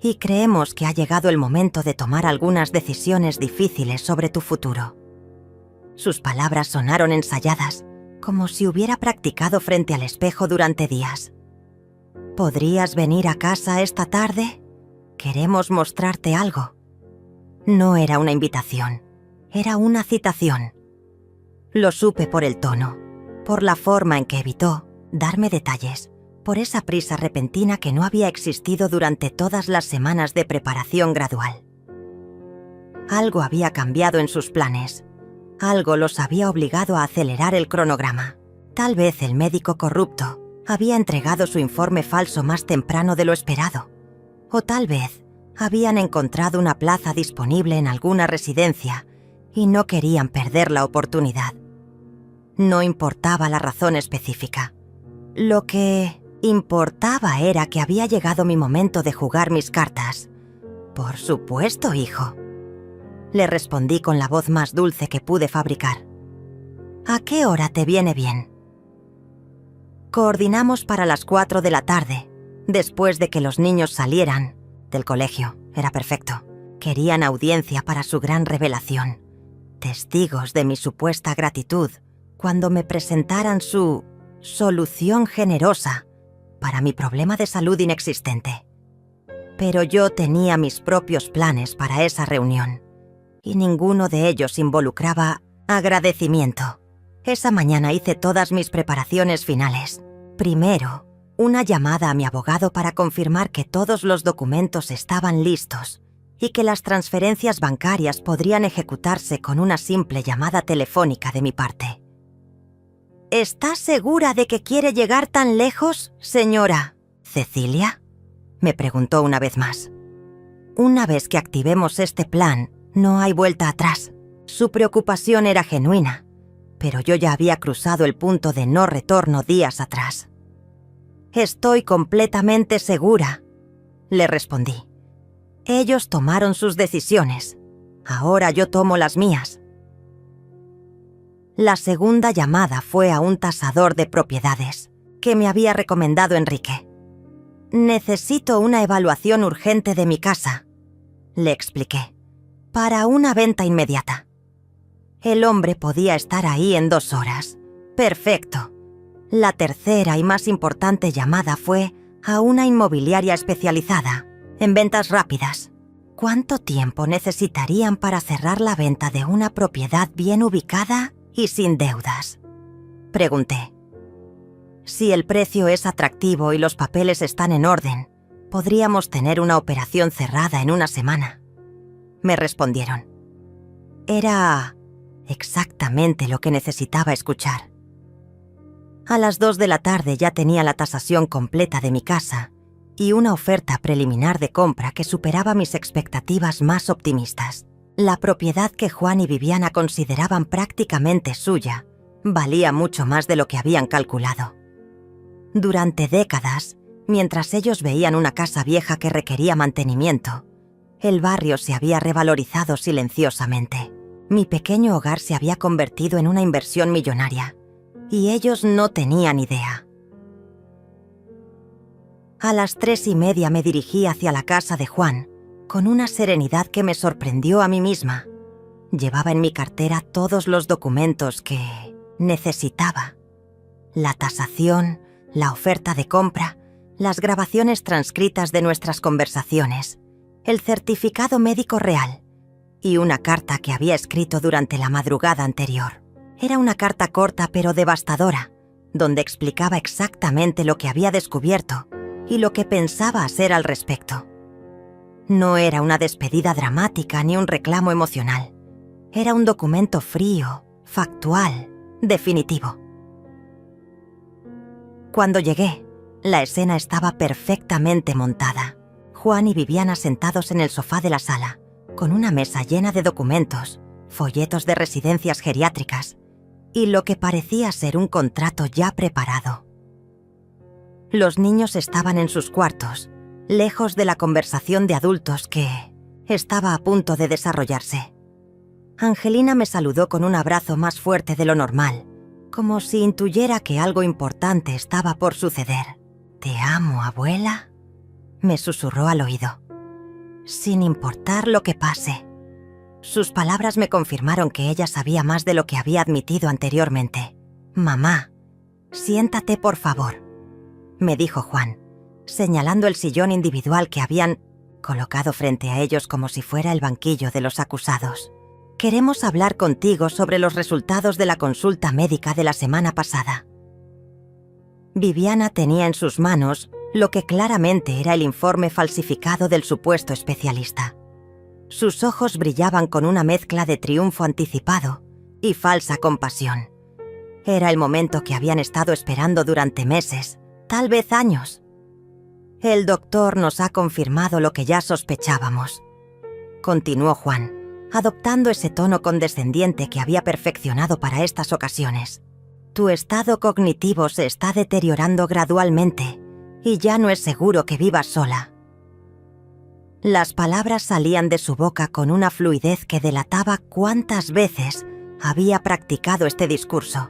y creemos que ha llegado el momento de tomar algunas decisiones difíciles sobre tu futuro». Sus palabras sonaron ensayadas, como si hubiera practicado frente al espejo durante días. «¿Podrías venir a casa esta tarde? Queremos mostrarte algo». No era una invitación, era una citación. Lo supe por el tono, por la forma en que evitó darme detalles, por esa prisa repentina que no había existido durante todas las semanas de preparación gradual. Algo había cambiado en sus planes. Algo los había obligado a acelerar el cronograma. Tal vez el médico corrupto había entregado su informe falso más temprano de lo esperado. O tal vez habían encontrado una plaza disponible en alguna residencia y no querían perder la oportunidad. No importaba la razón específica. Lo que importaba era que había llegado mi momento de jugar mis cartas. «Por supuesto, hijo», le respondí con la voz más dulce que pude fabricar. «¿A qué hora te viene bien?» Coordinamos para las 4 de la tarde, después de que los niños salieran del colegio. Era perfecto. Querían audiencia para su gran revelación. Testigos de mi supuesta gratitud cuando me presentaran su solución generosa para mi problema de salud inexistente. Pero yo tenía mis propios planes para esa reunión, y ninguno de ellos involucraba agradecimiento. Esa mañana hice todas mis preparaciones finales. Primero, una llamada a mi abogado para confirmar que todos los documentos estaban listos y que las transferencias bancarias podrían ejecutarse con una simple llamada telefónica de mi parte. ¿Está segura de que quiere llegar tan lejos, señora Cecilia?, me preguntó una vez más. Una vez que activemos este plan, no hay vuelta atrás. Su preocupación era genuina, pero yo ya había cruzado el punto de no retorno días atrás. Estoy completamente segura, le respondí. Ellos tomaron sus decisiones. Ahora yo tomo las mías. La segunda llamada fue a un tasador de propiedades que me había recomendado Enrique. Necesito una evaluación urgente de mi casa, le expliqué, para una venta inmediata. El hombre podía estar ahí en 2 horas. Perfecto. La tercera y más importante llamada fue a una inmobiliaria especializada en ventas rápidas. ¿Cuánto tiempo necesitarían para cerrar la venta de una propiedad bien ubicada y sin deudas?, pregunté. Si el precio es atractivo y los papeles están en orden, podríamos tener una operación cerrada en 1 semana, me respondieron. Era exactamente lo que necesitaba escuchar. A las 2 de la tarde ya tenía la tasación completa de mi casa y una oferta preliminar de compra que superaba mis expectativas más optimistas. La propiedad que Juan y Viviana consideraban prácticamente suya valía mucho más de lo que habían calculado. Durante décadas, mientras ellos veían una casa vieja que requería mantenimiento, el barrio se había revalorizado silenciosamente. Mi pequeño hogar se había convertido en una inversión millonaria, y ellos no tenían idea. A las 3:30 me dirigí hacia la casa de Juan, con una serenidad que me sorprendió a mí misma. Llevaba en mi cartera todos los documentos que necesitaba: la tasación, la oferta de compra, las grabaciones transcritas de nuestras conversaciones, el certificado médico real y una carta que había escrito durante la madrugada anterior. Era una carta corta pero devastadora, donde explicaba exactamente lo que había descubierto y lo que pensaba hacer al respecto. No era una despedida dramática ni un reclamo emocional. Era un documento frío, factual, definitivo. Cuando llegué, la escena estaba perfectamente montada. Juan y Viviana sentados en el sofá de la sala, con una mesa llena de documentos, folletos de residencias geriátricas y lo que parecía ser un contrato ya preparado. Los niños estaban en sus cuartos, lejos de la conversación de adultos que estaba a punto de desarrollarse. Angelina me saludó con un abrazo más fuerte de lo normal, como si intuyera que algo importante estaba por suceder. «Te amo, abuela», me susurró al oído. Sin importar lo que pase. Sus palabras me confirmaron que ella sabía más de lo que había admitido anteriormente. «Mamá, siéntate por favor», me dijo Juan, señalando el sillón individual que habían colocado frente a ellos como si fuera el banquillo de los acusados. «Queremos hablar contigo sobre los resultados de la consulta médica de la semana pasada». Viviana tenía en sus manos lo que claramente era el informe falsificado del supuesto especialista. Sus ojos brillaban con una mezcla de triunfo anticipado y falsa compasión. Era el momento que habían estado esperando durante meses, tal vez años. «El doctor nos ha confirmado lo que ya sospechábamos», continuó Juan, adoptando ese tono condescendiente que había perfeccionado para estas ocasiones. «Tu estado cognitivo se está deteriorando gradualmente y ya no es seguro que vivas sola». Las palabras salían de su boca con una fluidez que delataba cuántas veces había practicado este discurso.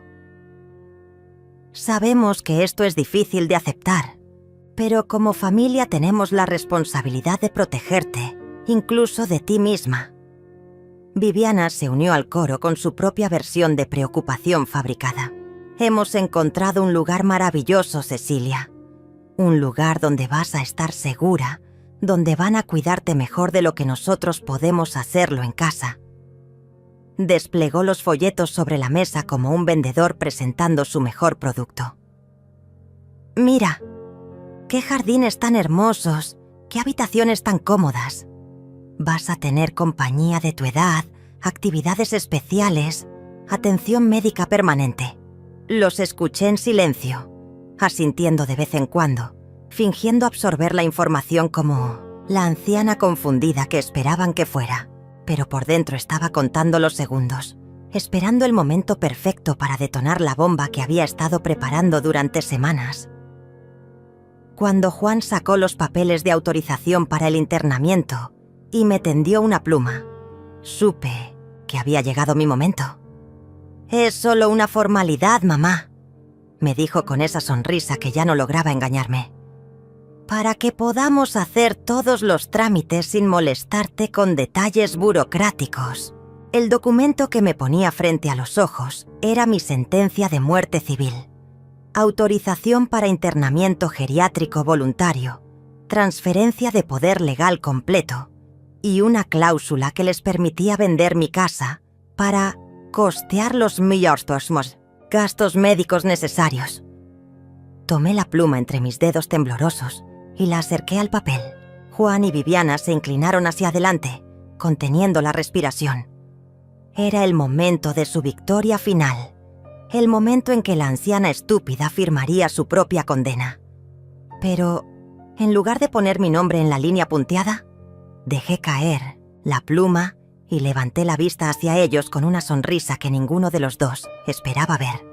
«Sabemos que esto es difícil de aceptar, pero como familia tenemos la responsabilidad de protegerte, incluso de ti misma». Viviana se unió al coro con su propia versión de preocupación fabricada. «Hemos encontrado un lugar maravilloso, Cecilia. Un lugar donde vas a estar segura, donde van a cuidarte mejor de lo que nosotros podemos hacerlo en casa». Desplegó los folletos sobre la mesa como un vendedor presentando su mejor producto. «Mira, qué jardines tan hermosos, qué habitaciones tan cómodas. Vas a tener compañía de tu edad, actividades especiales, atención médica permanente». Los escuché en silencio, asintiendo de vez en cuando, fingiendo absorber la información como la anciana confundida que esperaban que fuera. Pero por dentro estaba contando los segundos, esperando el momento perfecto para detonar la bomba que había estado preparando durante semanas. Cuando Juan sacó los papeles de autorización para el internamiento y me tendió una pluma, supe que había llegado mi momento. «Es solo una formalidad, mamá», me dijo con esa sonrisa que ya no lograba engañarme. «Para que podamos hacer todos los trámites sin molestarte con detalles burocráticos». El documento que me ponía frente a los ojos era mi sentencia de muerte civil. Autorización para internamiento geriátrico voluntario, transferencia de poder legal completo y una cláusula que les permitía vender mi casa para costear los gastos médicos necesarios. Tomé la pluma entre mis dedos temblorosos y la acerqué al papel. Juan y Viviana se inclinaron hacia adelante, conteniendo la respiración. Era el momento de su victoria final, el momento en que la anciana estúpida firmaría su propia condena. Pero, en lugar de poner mi nombre en la línea punteada, dejé caer la pluma y levanté la vista hacia ellos con una sonrisa que ninguno de los dos esperaba ver.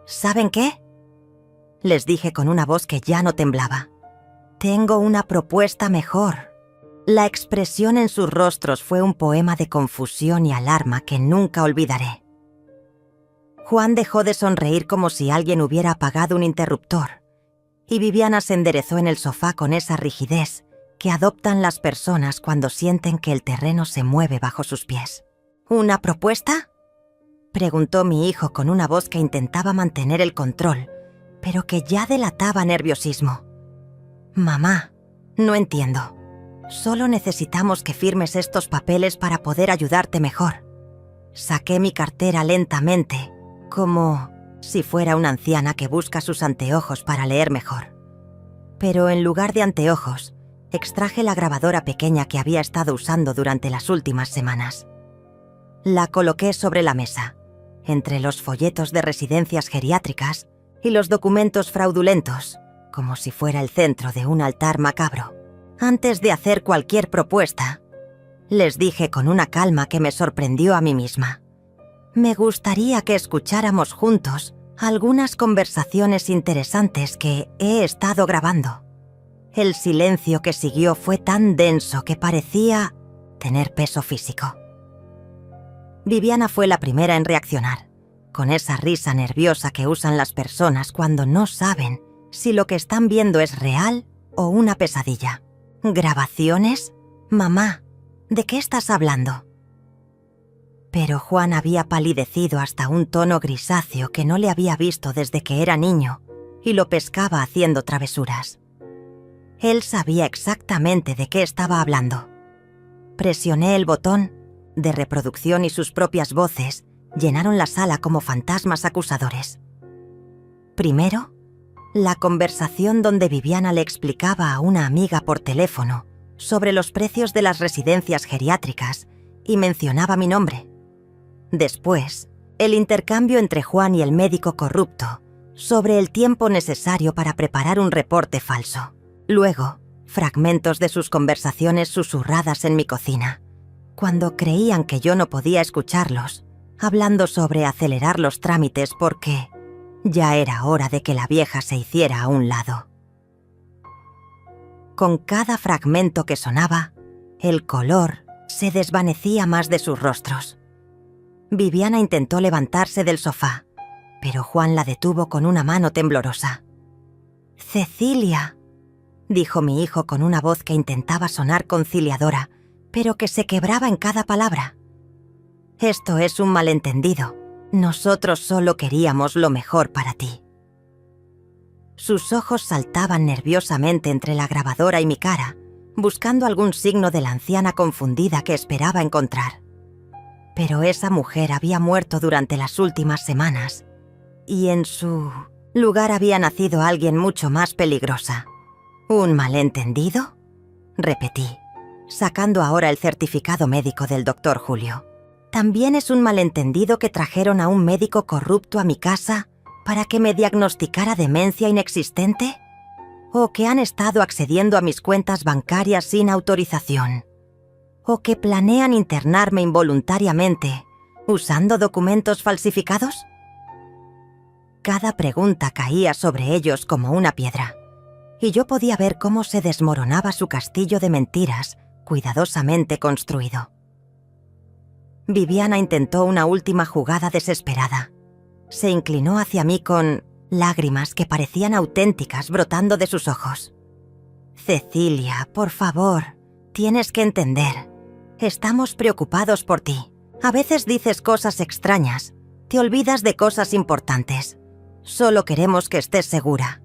«¿Saben qué?», les dije con una voz que ya no temblaba. «Tengo una propuesta mejor». La expresión en sus rostros fue un poema de confusión y alarma que nunca olvidaré. Juan dejó de sonreír como si alguien hubiera apagado un interruptor, y Viviana se enderezó en el sofá con esa rigidez que adoptan las personas cuando sienten que el terreno se mueve bajo sus pies. «¿Una propuesta?», preguntó mi hijo con una voz que intentaba mantener el control, pero que ya delataba nerviosismo. «Mamá, no entiendo. Solo necesitamos que firmes estos papeles para poder ayudarte mejor». Saqué mi cartera lentamente, como si fuera una anciana que busca sus anteojos para leer mejor. Pero en lugar de anteojos, extraje la grabadora pequeña que había estado usando durante las últimas semanas. La coloqué sobre la mesa, entre los folletos de residencias geriátricas y los documentos fraudulentos, como si fuera el centro de un altar macabro. Antes de hacer cualquier propuesta, les dije con una calma que me sorprendió a mí misma: «Me gustaría que escucháramos juntos algunas conversaciones interesantes que he estado grabando». El silencio que siguió fue tan denso que parecía tener peso físico. Viviana fue la primera en reaccionar, con esa risa nerviosa que usan las personas cuando no saben si lo que están viendo es real o una pesadilla. «¿Grabaciones? Mamá, ¿de qué estás hablando?». Pero Juan había palidecido hasta un tono grisáceo que no le había visto desde que era niño y lo pescaba haciendo travesuras. Él sabía exactamente de qué estaba hablando. Presioné el botón de reproducción y sus propias voces llenaron la sala como fantasmas acusadores. Primero, la conversación donde Viviana le explicaba a una amiga por teléfono sobre los precios de las residencias geriátricas y mencionaba mi nombre. Después, el intercambio entre Juan y el médico corrupto sobre el tiempo necesario para preparar un reporte falso. Luego, fragmentos de sus conversaciones susurradas en mi cocina, cuando creían que yo no podía escucharlos, hablando sobre acelerar los trámites porque ya era hora de que la vieja se hiciera a un lado. Con cada fragmento que sonaba, el color se desvanecía más de sus rostros. Viviana intentó levantarse del sofá, pero Juan la detuvo con una mano temblorosa. «Cecilia», dijo mi hijo con una voz que intentaba sonar conciliadora, pero que se quebraba en cada palabra. «Esto es un malentendido. Nosotros solo queríamos lo mejor para ti». Sus ojos saltaban nerviosamente entre la grabadora y mi cara, buscando algún signo de la anciana confundida que esperaba encontrar. Pero esa mujer había muerto durante las últimas semanas, y en su lugar había nacido alguien mucho más peligrosa. ¿Un malentendido?, repetí, sacando ahora el certificado médico del Dr. Julio. ¿También es un malentendido que trajeron a un médico corrupto a mi casa para que me diagnosticara demencia inexistente? ¿O que han estado accediendo a mis cuentas bancarias sin autorización? ¿O que planean internarme involuntariamente usando documentos falsificados? Cada pregunta caía sobre ellos como una piedra, y yo podía ver cómo se desmoronaba su castillo de mentiras cuidadosamente construido. Viviana intentó una última jugada desesperada. Se inclinó hacia mí con lágrimas que parecían auténticas brotando de sus ojos. «Cecilia, por favor, tienes que entender. Estamos preocupados por ti. A veces dices cosas extrañas. Te olvidas de cosas importantes. Solo queremos que estés segura».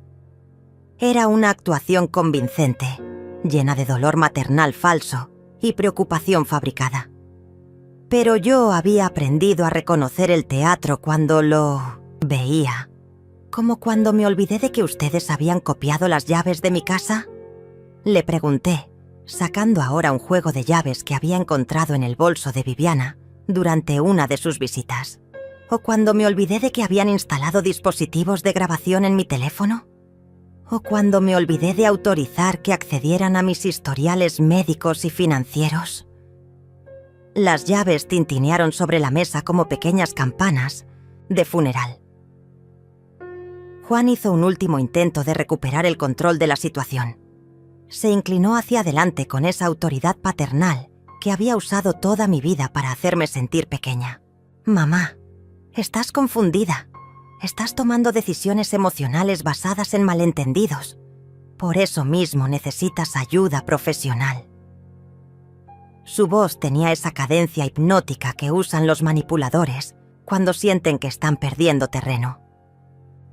Era una actuación convincente, llena de dolor maternal falso y preocupación fabricada. Pero yo había aprendido a reconocer el teatro cuando lo veía. ¿Como cuando me olvidé de que ustedes habían copiado las llaves de mi casa? Le pregunté, sacando ahora un juego de llaves que había encontrado en el bolso de Viviana durante una de sus visitas. ¿O cuando me olvidé de que habían instalado dispositivos de grabación en mi teléfono? ¿O cuando me olvidé de autorizar que accedieran a mis historiales médicos y financieros? Las llaves tintinearon sobre la mesa como pequeñas campanas de funeral. Juan hizo un último intento de recuperar el control de la situación. Se inclinó hacia adelante con esa autoridad paternal que había usado toda mi vida para hacerme sentir pequeña. «Mamá, estás confundida. Estás tomando decisiones emocionales basadas en malentendidos. Por eso mismo necesitas ayuda profesional». Su voz tenía esa cadencia hipnótica que usan los manipuladores cuando sienten que están perdiendo terreno.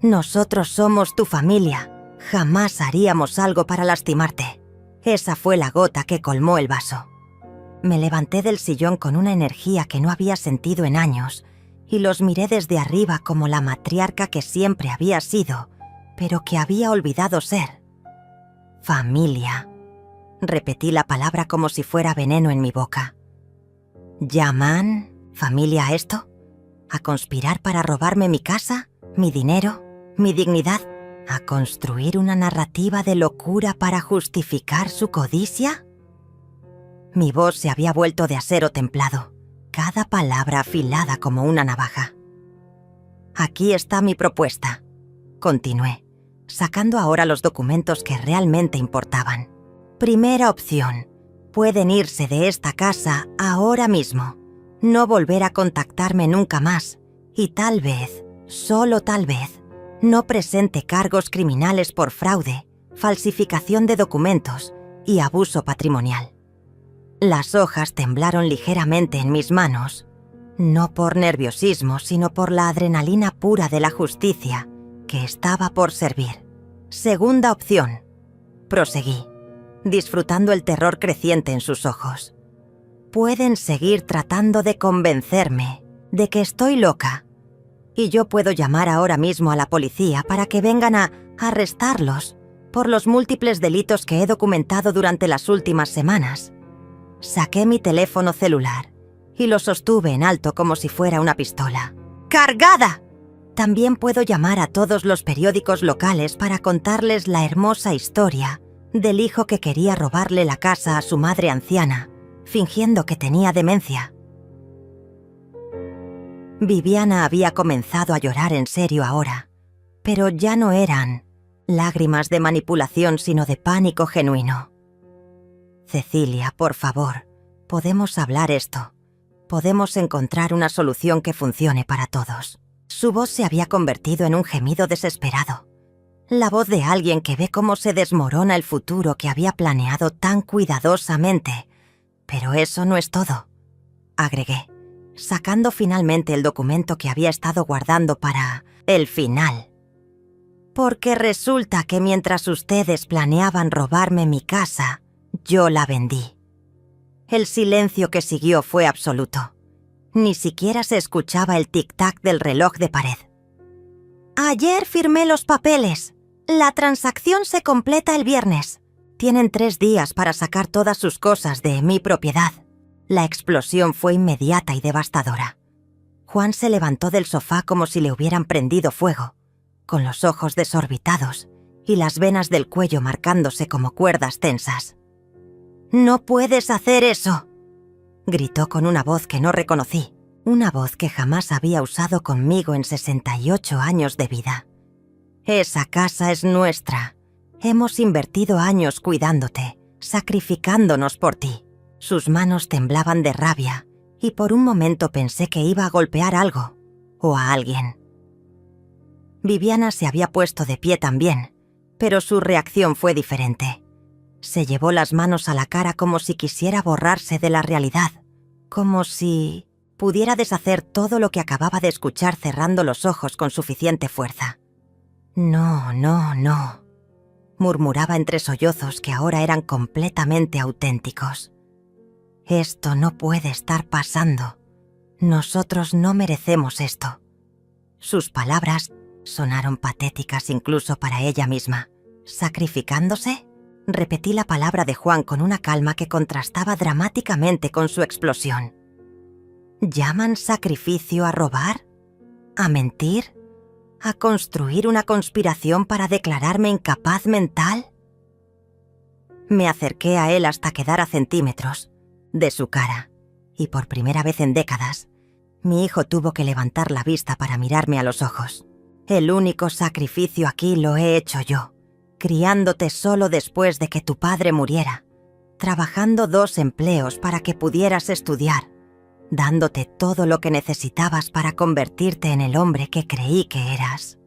«Nosotros somos tu familia. Jamás haríamos algo para lastimarte». Esa fue la gota que colmó el vaso. Me levanté del sillón con una energía que no había sentido en años y los miré desde arriba como la matriarca que siempre había sido, pero que había olvidado ser. «Familia». Repetí la palabra como si fuera veneno en mi boca. ¿Llaman familia a esto? ¿A conspirar para robarme mi casa, mi dinero, mi dignidad? ¿A construir una narrativa de locura para justificar su codicia? Mi voz se había vuelto de acero templado, cada palabra afilada como una navaja. «Aquí está mi propuesta», continué, sacando ahora los documentos que realmente importaban. Primera opción, pueden irse de esta casa ahora mismo, no volver a contactarme nunca más y tal vez, solo tal vez, no presente cargos criminales por fraude, falsificación de documentos y abuso patrimonial. Las hojas temblaron ligeramente en mis manos, no por nerviosismo, sino por la adrenalina pura de la justicia que estaba por servir. Segunda opción, proseguí, disfrutando el terror creciente en sus ojos. Pueden seguir tratando de convencerme de que estoy loca, y yo puedo llamar ahora mismo a la policía para que vengan a arrestarlos por los múltiples delitos que he documentado durante las últimas semanas. Saqué mi teléfono celular y lo sostuve en alto como si fuera una pistola. ¡Cargada! También puedo llamar a todos los periódicos locales para contarles la hermosa historia del hijo que quería robarle la casa a su madre anciana, fingiendo que tenía demencia. Viviana había comenzado a llorar en serio ahora, pero ya no eran lágrimas de manipulación, sino de pánico genuino. «Cecilia, por favor, podemos hablar esto. Podemos encontrar una solución que funcione para todos». Su voz se había convertido en un gemido desesperado. La voz de alguien que ve cómo se desmorona el futuro que había planeado tan cuidadosamente. «Pero eso no es todo», agregué, sacando finalmente el documento que había estado guardando para el final. «Porque resulta que mientras ustedes planeaban robarme mi casa, yo la vendí». El silencio que siguió fue absoluto, Ni siquiera se escuchaba el tic-tac del reloj de pared. Ayer firmé los papeles. La transacción se completa el viernes. Tienen 3 días para sacar todas sus cosas de mi propiedad. La explosión fue inmediata y devastadora. Juan se levantó del sofá como si le hubieran prendido fuego, con los ojos desorbitados y las venas del cuello marcándose como cuerdas tensas. «¡No puedes hacer eso!», gritó con una voz que no reconocí, una voz que jamás había usado conmigo en 68 años de vida. «Esa casa es nuestra. Hemos invertido años cuidándote, sacrificándonos por ti». Sus manos temblaban de rabia y por un momento pensé que iba a golpear algo o a alguien. Viviana se había puesto de pie también, pero su reacción fue diferente. Se llevó las manos a la cara como si quisiera borrarse de la realidad, como si pudiera deshacer todo lo que acababa de escuchar cerrando los ojos con suficiente fuerza. «No, no, no», murmuraba entre sollozos que ahora eran completamente auténticos. «Esto no puede estar pasando. Nosotros no merecemos esto». Sus palabras sonaron patéticas incluso para ella misma. ¿Sacrificándose? Repetí la palabra de Juan con una calma que contrastaba dramáticamente con su explosión. ¿Llaman sacrificio a robar? ¿A mentir? ¿A construir una conspiración para declararme incapaz mental? Me acerqué a él hasta quedar a centímetros de su cara, y por primera vez en décadas, mi hijo tuvo que levantar la vista para mirarme a los ojos. «El único sacrificio aquí lo he hecho yo, criándote solo después de que tu padre muriera, trabajando 2 empleos para que pudieras estudiar, dándote todo lo que necesitabas para convertirte en el hombre que creí que eras».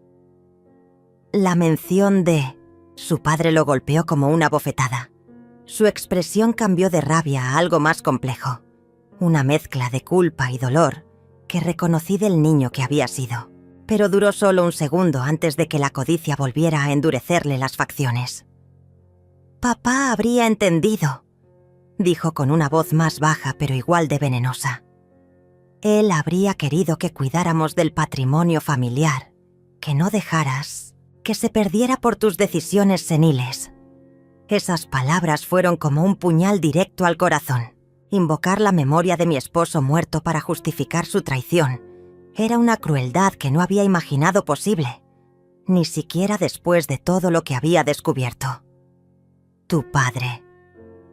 La mención de su padre lo golpeó como una bofetada. Su expresión cambió de rabia a algo más complejo, una mezcla de culpa y dolor que reconocí del niño que había sido, pero duró solo un segundo antes de que la codicia volviera a endurecerle las facciones. «Papá habría entendido», dijo con una voz más baja pero igual de venenosa. «Él habría querido que cuidáramos del patrimonio familiar, que no dejaras que se perdiera por tus decisiones seniles». Esas palabras fueron como un puñal directo al corazón. Invocar la memoria de mi esposo muerto para justificar su traición era una crueldad que no había imaginado posible, ni siquiera después de todo lo que había descubierto. «Tu padre»,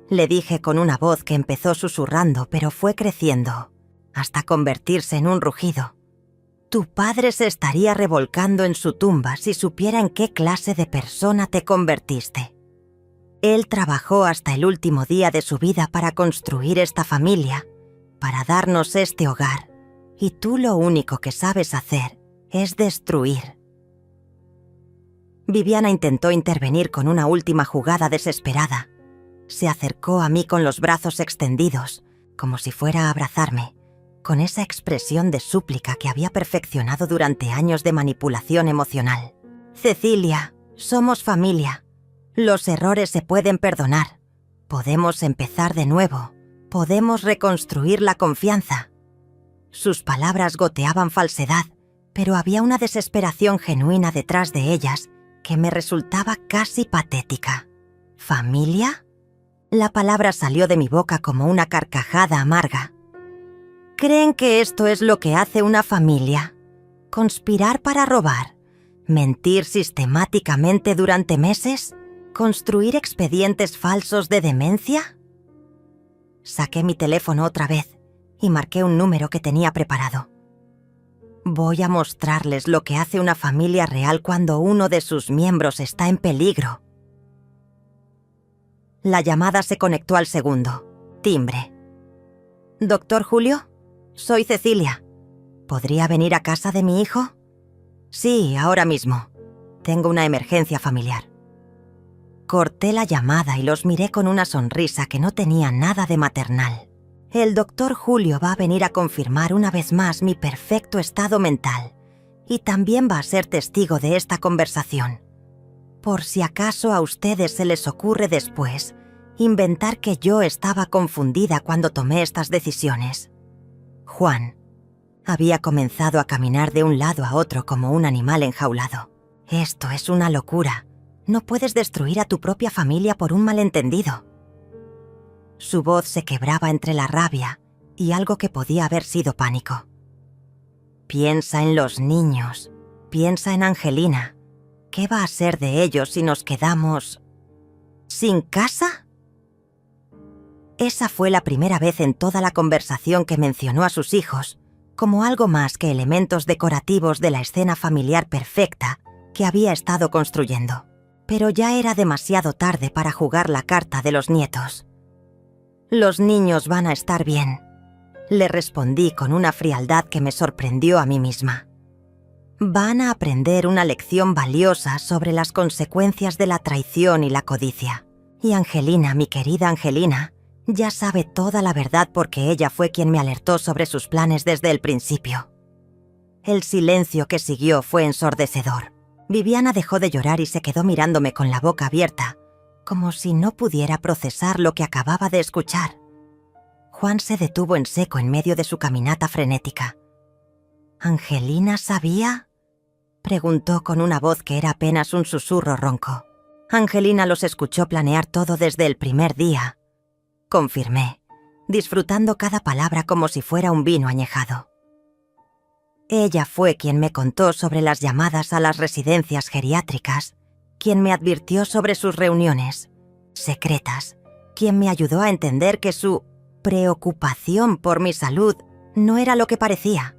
le dije con una voz que empezó susurrando pero fue creciendo, hasta convertirse en un rugido. «Tu padre se estaría revolcando en su tumba si supiera en qué clase de persona te convertiste. Él trabajó hasta el último día de su vida para construir esta familia, para darnos este hogar, y tú lo único que sabes hacer es destruir». Viviana intentó intervenir con una última jugada desesperada. Se acercó a mí con los brazos extendidos, como si fuera a abrazarme, con esa expresión de súplica que había perfeccionado durante años de manipulación emocional. «Cecilia, somos familia. Los errores se pueden perdonar. Podemos empezar de nuevo. Podemos reconstruir la confianza». Sus palabras goteaban falsedad, pero había una desesperación genuina detrás de ellas que me resultaba casi patética. ¿Familia? La palabra salió de mi boca como una carcajada amarga. ¿Creen que esto es lo que hace una familia? ¿Conspirar para robar? ¿Mentir sistemáticamente durante meses? ¿Construir expedientes falsos de demencia? Saqué mi teléfono otra vez y marqué un número que tenía preparado. Voy a mostrarles lo que hace una familia real cuando uno de sus miembros está en peligro. La llamada se conectó al segundo. Timbre. «¿Doctor Julio? Soy Cecilia. ¿Podría venir a casa de mi hijo?» «Sí, ahora mismo. Tengo una emergencia familiar». Corté la llamada y los miré con una sonrisa que no tenía nada de maternal. El doctor Julio va a venir a confirmar una vez más mi perfecto estado mental y también va a ser testigo de esta conversación. Por si acaso a ustedes se les ocurre después inventar que yo estaba confundida cuando tomé estas decisiones. Juan. Había comenzado a caminar de un lado a otro como un animal enjaulado. Esto es una locura. No puedes destruir a tu propia familia por un malentendido. Su voz se quebraba entre la rabia y algo que podía haber sido pánico. Piensa en los niños. Piensa en Angelina. ¿Qué va a ser de ellos si nos quedamos sin casa? Esa fue la primera vez en toda la conversación que mencionó a sus hijos como algo más que elementos decorativos de la escena familiar perfecta que había estado construyendo. Pero ya era demasiado tarde para jugar la carta de los nietos. Los niños van a estar bien, le respondí con una frialdad que me sorprendió a mí misma. Van a aprender una lección valiosa sobre las consecuencias de la traición y la codicia. Y Angelina, mi querida Angelina, ya sabe toda la verdad porque ella fue quien me alertó sobre sus planes desde el principio. El silencio que siguió fue ensordecedor. Viviana dejó de llorar y se quedó mirándome con la boca abierta, como si no pudiera procesar lo que acababa de escuchar. Juan se detuvo en seco en medio de su caminata frenética. ¿Angelina sabía?, preguntó con una voz que era apenas un susurro ronco. Angelina los escuchó planear todo desde el primer día, confirmé, disfrutando cada palabra como si fuera un vino añejado. Ella fue quien me contó sobre las llamadas a las residencias geriátricas, quien me advirtió sobre sus reuniones secretas, quien me ayudó a entender que su preocupación por mi salud no era lo que parecía.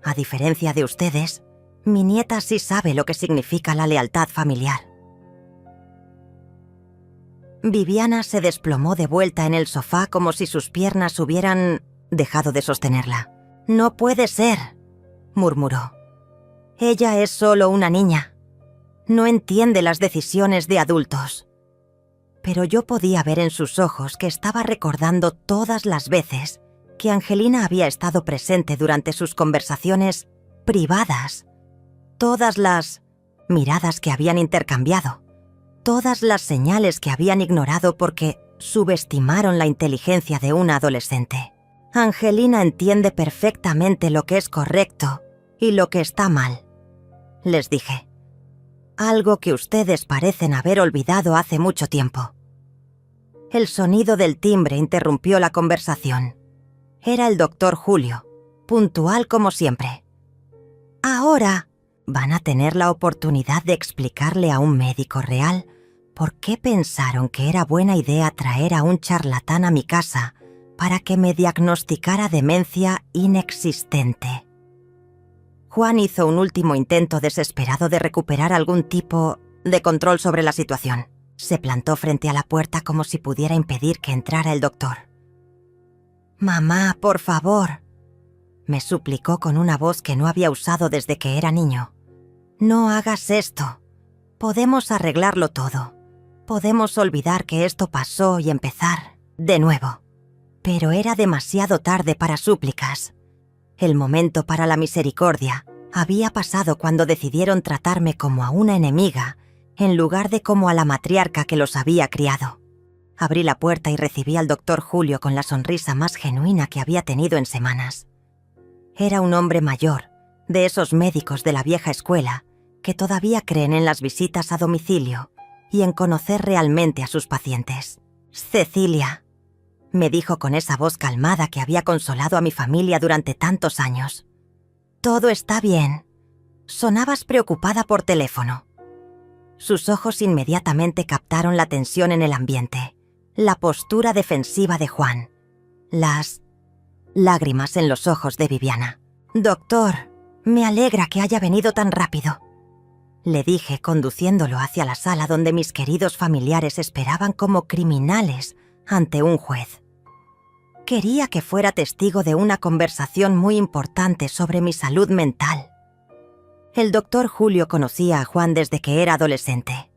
A diferencia de ustedes, mi nieta sí sabe lo que significa la lealtad familiar. Viviana se desplomó de vuelta en el sofá como si sus piernas hubieran dejado de sostenerla. «No puede ser», murmuró. «Ella es solo una niña. No entiende las decisiones de adultos». Pero yo podía ver en sus ojos que estaba recordando todas las veces que Angelina había estado presente durante sus conversaciones privadas, todas las miradas que habían intercambiado, todas las señales que habían ignorado porque subestimaron la inteligencia de una adolescente. Angelina entiende perfectamente lo que es correcto y lo que está mal, les dije. Algo que ustedes parecen haber olvidado hace mucho tiempo. El sonido del timbre interrumpió la conversación. Era el doctor Julio, puntual como siempre. Ahora van a tener la oportunidad de explicarle a un médico real por qué pensaron que era buena idea traer a un charlatán a mi casa para que me diagnosticara demencia inexistente. Juan hizo un último intento desesperado de recuperar algún tipo de control sobre la situación. Se plantó frente a la puerta como si pudiera impedir que entrara el doctor. «Mamá, por favor», me suplicó con una voz que no había usado desde que era niño. «No hagas esto. Podemos arreglarlo todo. Podemos olvidar que esto pasó y empezar de nuevo». Pero era demasiado tarde para súplicas. El momento para la misericordia había pasado cuando decidieron tratarme como a una enemiga en lugar de como a la matriarca que los había criado. Abrí la puerta y recibí al doctor Julio con la sonrisa más genuina que había tenido en semanas. Era un hombre mayor, de esos médicos de la vieja escuela que todavía creen en las visitas a domicilio y en conocer realmente a sus pacientes. «Cecilia», me dijo con esa voz calmada que había consolado a mi familia durante tantos años. «Todo está bien. Sonabas preocupada por teléfono». Sus ojos inmediatamente captaron la tensión en el ambiente, la postura defensiva de Juan, las lágrimas en los ojos de Viviana. «Doctor, me alegra que haya venido tan rápido», le dije conduciéndolo hacia la sala donde mis queridos familiares esperaban como criminales ante un juez. Quería que fuera testigo de una conversación muy importante sobre mi salud mental. El doctor Julio conocía a Juan desde que era adolescente.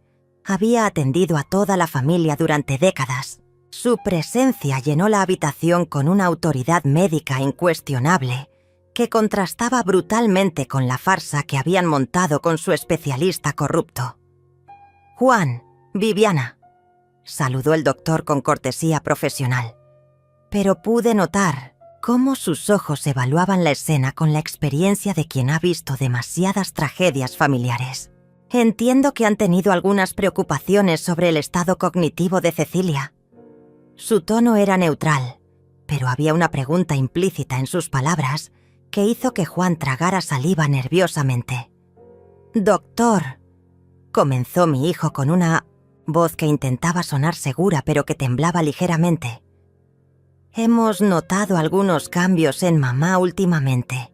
Había atendido a toda la familia durante décadas. Su presencia llenó la habitación con una autoridad médica incuestionable que contrastaba brutalmente con la farsa que habían montado con su especialista corrupto. «Juan, Viviana», saludó el doctor con cortesía profesional. Pero pude notar cómo sus ojos evaluaban la escena con la experiencia de quien ha visto demasiadas tragedias familiares. Entiendo que han tenido algunas preocupaciones sobre el estado cognitivo de Cecilia. Su tono era neutral, pero había una pregunta implícita en sus palabras que hizo que Juan tragara saliva nerviosamente. «Doctor», comenzó mi hijo con una voz que intentaba sonar segura pero que temblaba ligeramente. «Hemos notado algunos cambios en mamá últimamente.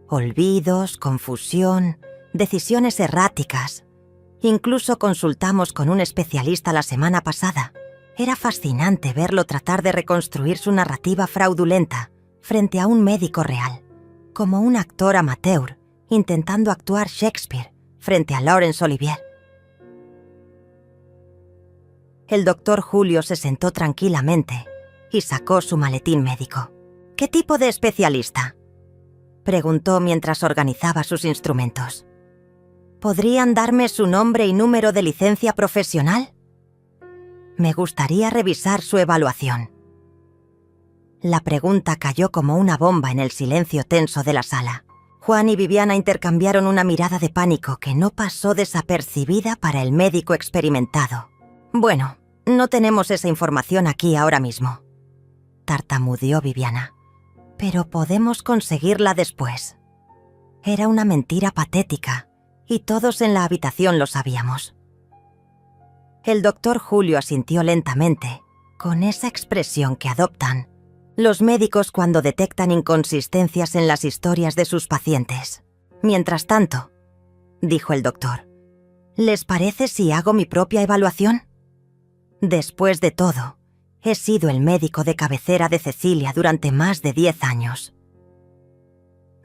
Olvidos, confusión, decisiones erráticas. Incluso consultamos con un especialista la semana pasada. Era fascinante verlo tratar de reconstruir su narrativa fraudulenta frente a un médico real, como un actor amateur intentando actuar Shakespeare frente a Laurence Olivier». El doctor Julio se sentó tranquilamente y sacó su maletín médico. «¿Qué tipo de especialista?», preguntó mientras organizaba sus instrumentos. «¿Podrían darme su nombre y número de licencia profesional? Me gustaría revisar su evaluación». La pregunta cayó como una bomba en el silencio tenso de la sala. Juan y Viviana intercambiaron una mirada de pánico que no pasó desapercibida para el médico experimentado. «Bueno, no tenemos esa información aquí ahora mismo», tartamudeó Viviana. «Pero podemos conseguirla después». Era una mentira patética, y todos en la habitación lo sabíamos. El doctor Julio asintió lentamente, con esa expresión que adoptan los médicos cuando detectan inconsistencias en las historias de sus pacientes. «Mientras tanto», dijo el doctor, «¿les parece si hago mi propia evaluación? Después de todo, he sido el médico de cabecera de Cecilia durante más de 10 años».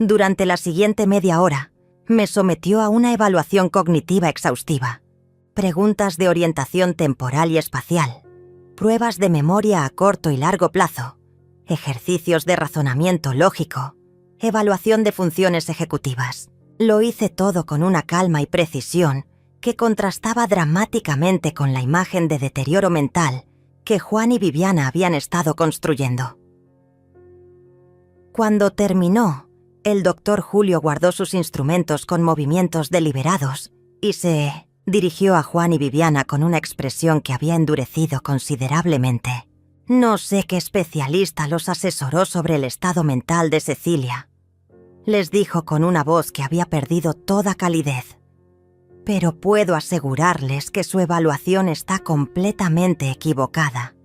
Durante la siguiente media hora, me sometió a una evaluación cognitiva exhaustiva, preguntas de orientación temporal y espacial, pruebas de memoria a corto y largo plazo, ejercicios de razonamiento lógico, evaluación de funciones ejecutivas. Lo hice todo con una calma y precisión que contrastaba dramáticamente con la imagen de deterioro mental que Juan y Viviana habían estado construyendo. Cuando terminó, el doctor Julio guardó sus instrumentos con movimientos deliberados y se dirigió a Juan y Viviana con una expresión que había endurecido considerablemente. «No sé qué especialista los asesoró sobre el estado mental de Cecilia», les dijo con una voz que había perdido toda calidez. «Pero puedo asegurarles que su evaluación está completamente equivocada.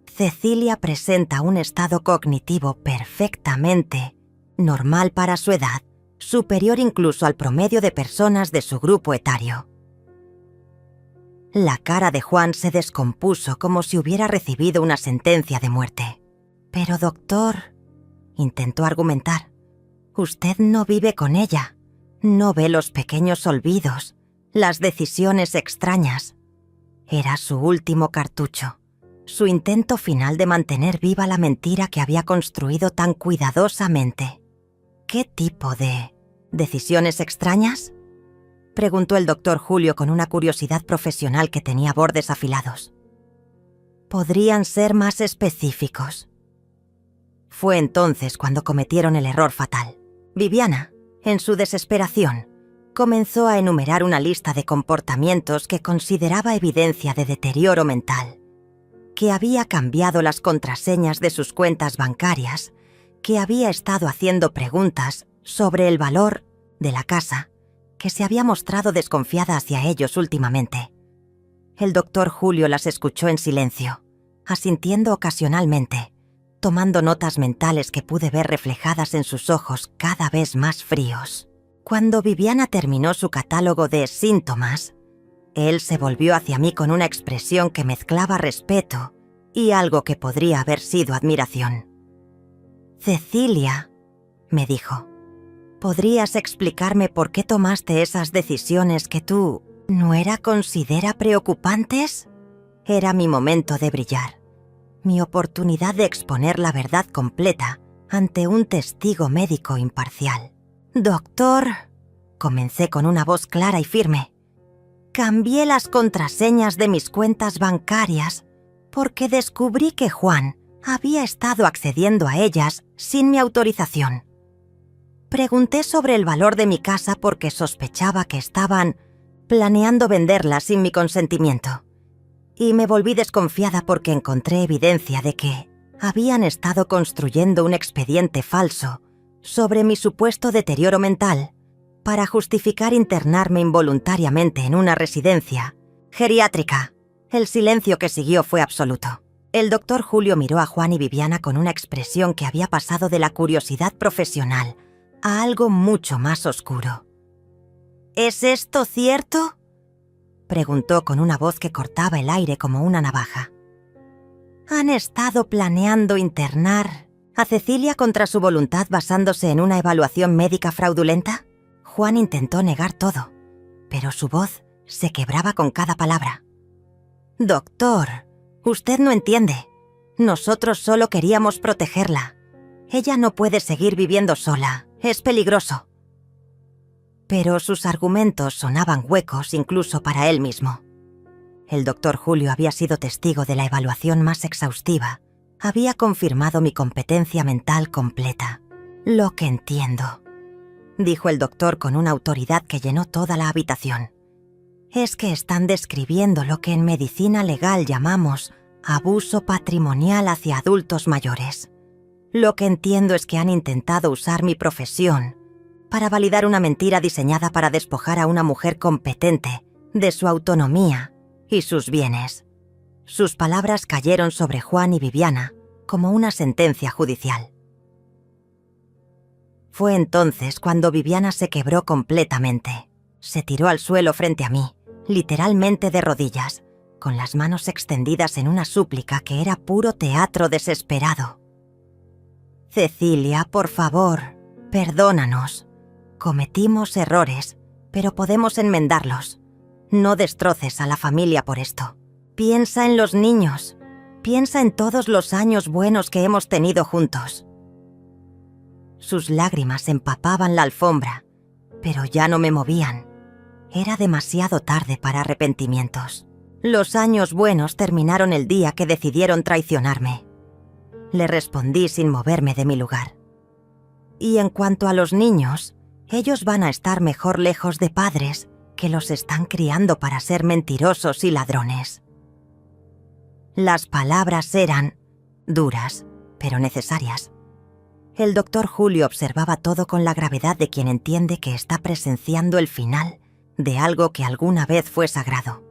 Cecilia presenta un estado cognitivo perfectamente normal para su edad, superior incluso al promedio de personas de su grupo etario». La cara de Juan se descompuso como si hubiera recibido una sentencia de muerte. «Pero doctor», intentó argumentar, «usted no vive con ella, no ve los pequeños olvidos, las decisiones extrañas». Era su último cartucho, su intento final de mantener viva la mentira que había construido tan cuidadosamente. «¿Qué tipo de decisiones extrañas?», preguntó el doctor Julio con una curiosidad profesional que tenía bordes afilados. «¿Podrían ser más específicos?». Fue entonces cuando cometieron el error fatal. Viviana, en su desesperación, comenzó a enumerar una lista de comportamientos que consideraba evidencia de deterioro mental, que había cambiado las contraseñas de sus cuentas bancarias, que había estado haciendo preguntas sobre el valor de la casa, que se había mostrado desconfiada hacia ellos últimamente. El doctor Julio las escuchó en silencio, asintiendo ocasionalmente, tomando notas mentales que pude ver reflejadas en sus ojos cada vez más fríos. Cuando Viviana terminó su catálogo de síntomas, él se volvió hacia mí con una expresión que mezclaba respeto y algo que podría haber sido admiración. «Cecilia», me dijo, ¿podrías explicarme por qué tomaste esas decisiones que tú no considera preocupantes? Era mi momento de brillar, mi oportunidad de exponer la verdad completa ante un testigo médico imparcial. «Doctor», comencé con una voz clara y firme, «cambié las contraseñas de mis cuentas bancarias porque descubrí que Juan había estado accediendo a ellas sin mi autorización. Pregunté sobre el valor de mi casa porque sospechaba que estaban planeando venderla sin mi consentimiento. Y me volví desconfiada porque encontré evidencia de que habían estado construyendo un expediente falso sobre mi supuesto deterioro mental para justificar internarme involuntariamente en una residencia geriátrica. El silencio que siguió fue absoluto. El doctor Julio miró a Juan y Viviana con una expresión que había pasado de la curiosidad profesional a algo mucho más oscuro. ¿Es esto cierto?, preguntó con una voz que cortaba el aire como una navaja. ¿Han estado planeando internar a Cecilia contra su voluntad basándose en una evaluación médica fraudulenta? Juan intentó negar todo, pero su voz se quebraba con cada palabra. Doctor, usted no entiende. Nosotros solo queríamos protegerla. Ella no puede seguir viviendo sola. Es peligroso. Pero sus argumentos sonaban huecos incluso para él mismo. El doctor Julio había sido testigo de la evaluación más exhaustiva. Había confirmado mi competencia mental completa. Lo que entiendo, dijo el doctor con una autoridad que llenó toda la habitación, es que están describiendo lo que en medicina legal llamamos abuso patrimonial hacia adultos mayores. Lo que entiendo es que han intentado usar mi profesión para validar una mentira diseñada para despojar a una mujer competente de su autonomía y sus bienes. Sus palabras cayeron sobre Juan y Viviana como una sentencia judicial. Fue entonces cuando Viviana se quebró completamente. Se tiró al suelo frente a mí, literalmente de rodillas, con las manos extendidas en una súplica que era puro teatro desesperado. Cecilia, por favor, perdónanos. Cometimos errores, pero podemos enmendarlos. No destroces a la familia por esto. Piensa en los niños. Piensa en todos los años buenos que hemos tenido juntos. Sus lágrimas empapaban la alfombra, pero ya no me movían. Era demasiado tarde para arrepentimientos. Los años buenos terminaron el día que decidieron traicionarme. Le respondí sin moverme de mi lugar. Y en cuanto a los niños, ellos van a estar mejor lejos de padres que los están criando para ser mentirosos y ladrones. Las palabras eran duras, pero necesarias. El doctor Julio observaba todo con la gravedad de quien entiende que está presenciando el final de algo que alguna vez fue sagrado.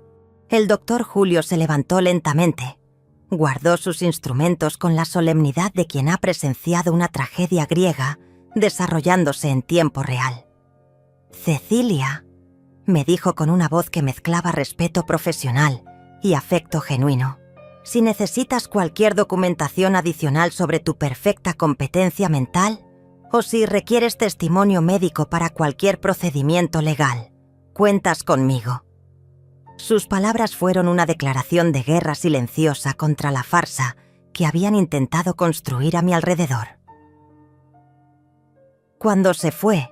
El doctor Julio se levantó lentamente, guardó sus instrumentos con la solemnidad de quien ha presenciado una tragedia griega desarrollándose en tiempo real. Cecilia, me dijo con una voz que mezclaba respeto profesional y afecto genuino. Si necesitas cualquier documentación adicional sobre tu perfecta competencia mental, o si requieres testimonio médico para cualquier procedimiento legal, cuentas conmigo. Sus palabras fueron una declaración de guerra silenciosa contra la farsa que habían intentado construir a mi alrededor. Cuando se fue,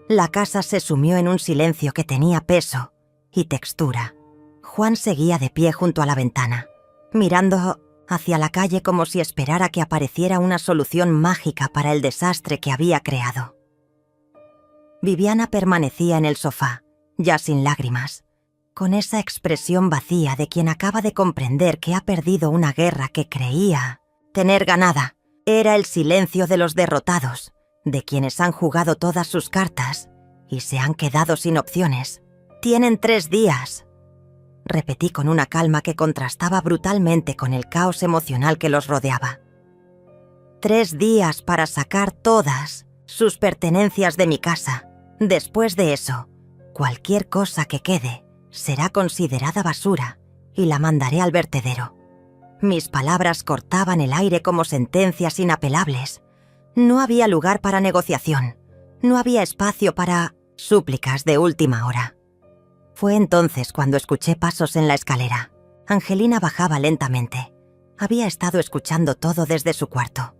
la casa se sumió en un silencio que tenía peso y textura. Juan seguía de pie junto a la ventana, mirando hacia la calle como si esperara que apareciera una solución mágica para el desastre que había creado. Viviana permanecía en el sofá, ya sin lágrimas, con esa expresión vacía de quien acaba de comprender que ha perdido una guerra que creía tener ganada. Era el silencio de los derrotados, de quienes han jugado todas sus cartas y se han quedado sin opciones. Tienen 3 días. Repetí con una calma que contrastaba brutalmente con el caos emocional que los rodeaba. 3 días para sacar todas sus pertenencias de mi casa. Después de eso, cualquier cosa que quede será considerada basura y la mandaré al vertedero. Mis palabras cortaban el aire como sentencias inapelables. No había lugar para negociación. No había espacio para súplicas de última hora. Fue entonces cuando escuché pasos en la escalera. Angelina bajaba lentamente. Había estado escuchando todo desde su cuarto.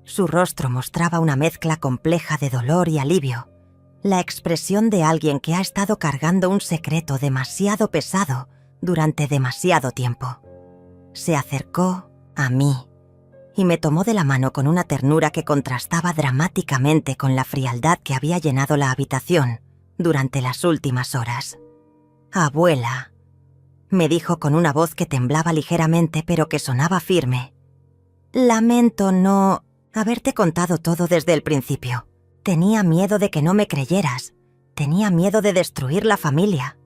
Su rostro mostraba una mezcla compleja de dolor y alivio, la expresión de alguien que ha estado cargando un secreto demasiado pesado durante demasiado tiempo. Se acercó a mí, y me tomó de la mano con una ternura que contrastaba dramáticamente con la frialdad que había llenado la habitación durante las últimas horas. «Abuela», me dijo con una voz que temblaba ligeramente pero que sonaba firme. «Lamento no haberte contado todo desde el principio. Tenía miedo de que no me creyeras. Tenía miedo de destruir la familia».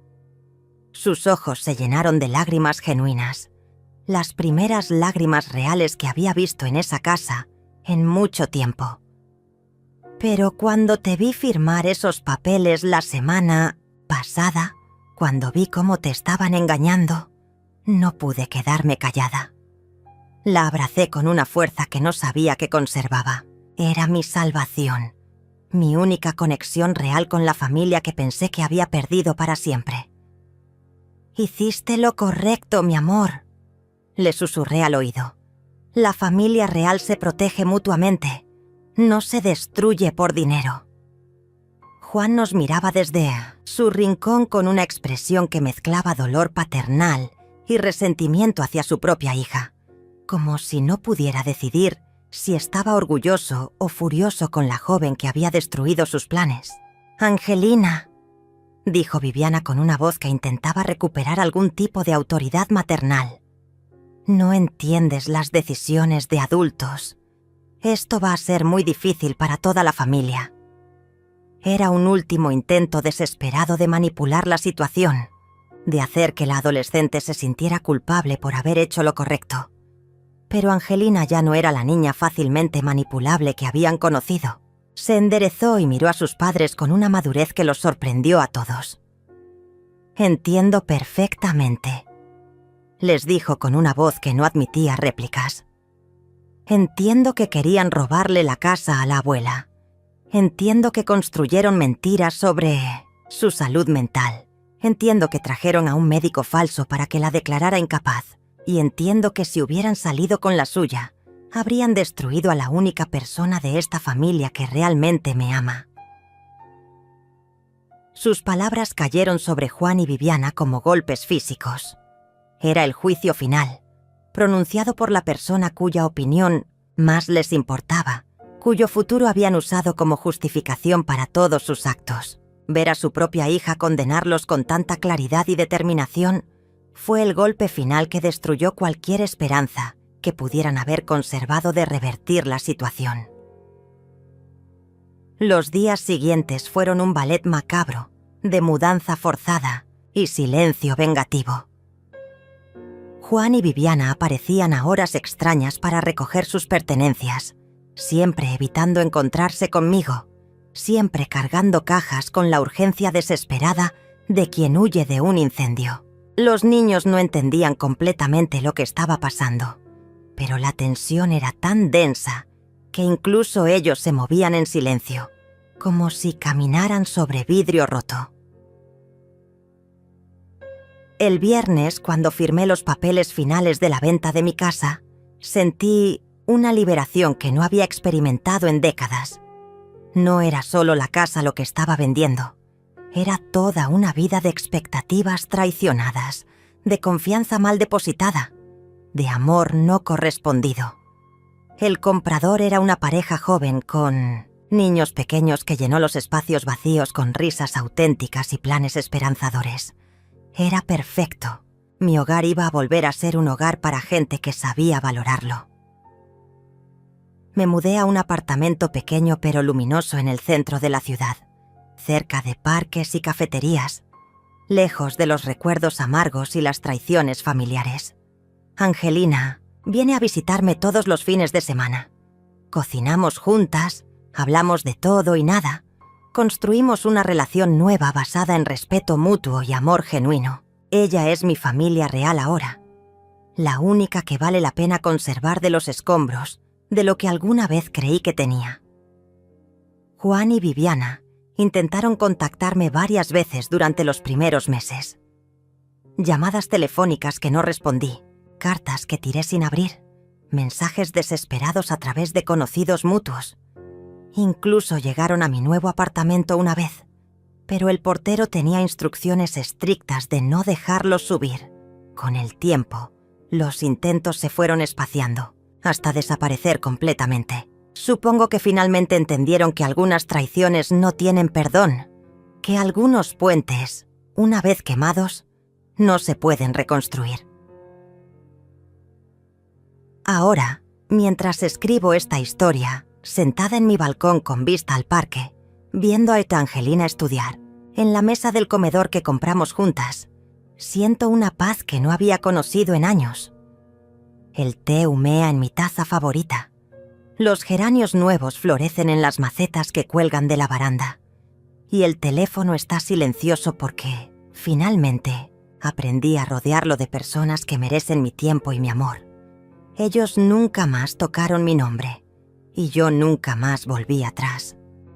Sus ojos se llenaron de lágrimas genuinas. Las primeras lágrimas reales que había visto en esa casa en mucho tiempo. «Pero cuando te vi firmar esos papeles la semana pasada, cuando vi cómo te estaban engañando, no pude quedarme callada». La abracé con una fuerza que no sabía que conservaba. Era mi salvación, mi única conexión real con la familia que pensé que había perdido para siempre. «Hiciste lo correcto, mi amor», le susurré al oído. «La familia real se protege mutuamente, no se destruye por dinero». Juan nos miraba desde su rincón con una expresión que mezclaba dolor paternal y resentimiento hacia su propia hija, como si no pudiera decidir si estaba orgulloso o furioso con la joven que había destruido sus planes. «Angelina», dijo Viviana con una voz que intentaba recuperar algún tipo de autoridad maternal. «No entiendes las decisiones de adultos. Esto va a ser muy difícil para toda la familia». Era un último intento desesperado de manipular la situación, de hacer que la adolescente se sintiera culpable por haber hecho lo correcto. Pero Angelina ya no era la niña fácilmente manipulable que habían conocido. Se enderezó y miró a sus padres con una madurez que los sorprendió a todos. «Entiendo perfectamente», les dijo con una voz que no admitía réplicas. «Entiendo que querían robarle la casa a la abuela. Entiendo que construyeron mentiras sobre su salud mental. Entiendo que trajeron a un médico falso para que la declarara incapaz. Y entiendo que si hubieran salido con la suya, habrían destruido a la única persona de esta familia que realmente me ama». Sus palabras cayeron sobre Juan y Viviana como golpes físicos. Era el juicio final, pronunciado por la persona cuya opinión más les importaba, cuyo futuro habían usado como justificación para todos sus actos. Ver a su propia hija condenarlos con tanta claridad y determinación fue el golpe final que destruyó cualquier esperanza que pudieran haber conservado de revertir la situación. Los días siguientes fueron un ballet macabro, de mudanza forzada y silencio vengativo. Juan y Viviana aparecían a horas extrañas para recoger sus pertenencias, siempre evitando encontrarse conmigo, siempre cargando cajas con la urgencia desesperada de quien huye de un incendio. Los niños no entendían completamente lo que estaba pasando, pero la tensión era tan densa que incluso ellos se movían en silencio, como si caminaran sobre vidrio roto. El viernes, cuando firmé los papeles finales de la venta de mi casa, sentí una liberación que no había experimentado en décadas. No era solo la casa lo que estaba vendiendo. Era toda una vida de expectativas traicionadas, de confianza mal depositada, de amor no correspondido. El comprador era una pareja joven con niños pequeños que llenó los espacios vacíos con risas auténticas y planes esperanzadores. Era perfecto. Mi hogar iba a volver a ser un hogar para gente que sabía valorarlo. Me mudé a un apartamento pequeño pero luminoso en el centro de la ciudad, cerca de parques y cafeterías, lejos de los recuerdos amargos y las traiciones familiares. Angelina viene a visitarme todos los fines de semana. Cocinamos juntas, hablamos de todo y nada. Construimos una relación nueva basada en respeto mutuo y amor genuino. Ella es mi familia real ahora, la única que vale la pena conservar de los escombros de lo que alguna vez creí que tenía. Juan y Viviana intentaron contactarme varias veces durante los primeros meses. Llamadas telefónicas que no respondí, cartas que tiré sin abrir, mensajes desesperados a través de conocidos mutuos. Incluso llegaron a mi nuevo apartamento una vez, pero el portero tenía instrucciones estrictas de no dejarlos subir. Con el tiempo, los intentos se fueron espaciando, hasta desaparecer completamente. Supongo que finalmente entendieron que algunas traiciones no tienen perdón, que algunos puentes, una vez quemados, no se pueden reconstruir. Ahora, mientras escribo esta historia, sentada en mi balcón con vista al parque, viendo a Evangelina estudiar, en la mesa del comedor que compramos juntas, siento una paz que no había conocido en años. El té humea en mi taza favorita. Los geranios nuevos florecen en las macetas que cuelgan de la baranda. Y el teléfono está silencioso porque, finalmente, aprendí a rodearlo de personas que merecen mi tiempo y mi amor. Ellos nunca más tocaron mi nombre, y yo nunca más volví atrás.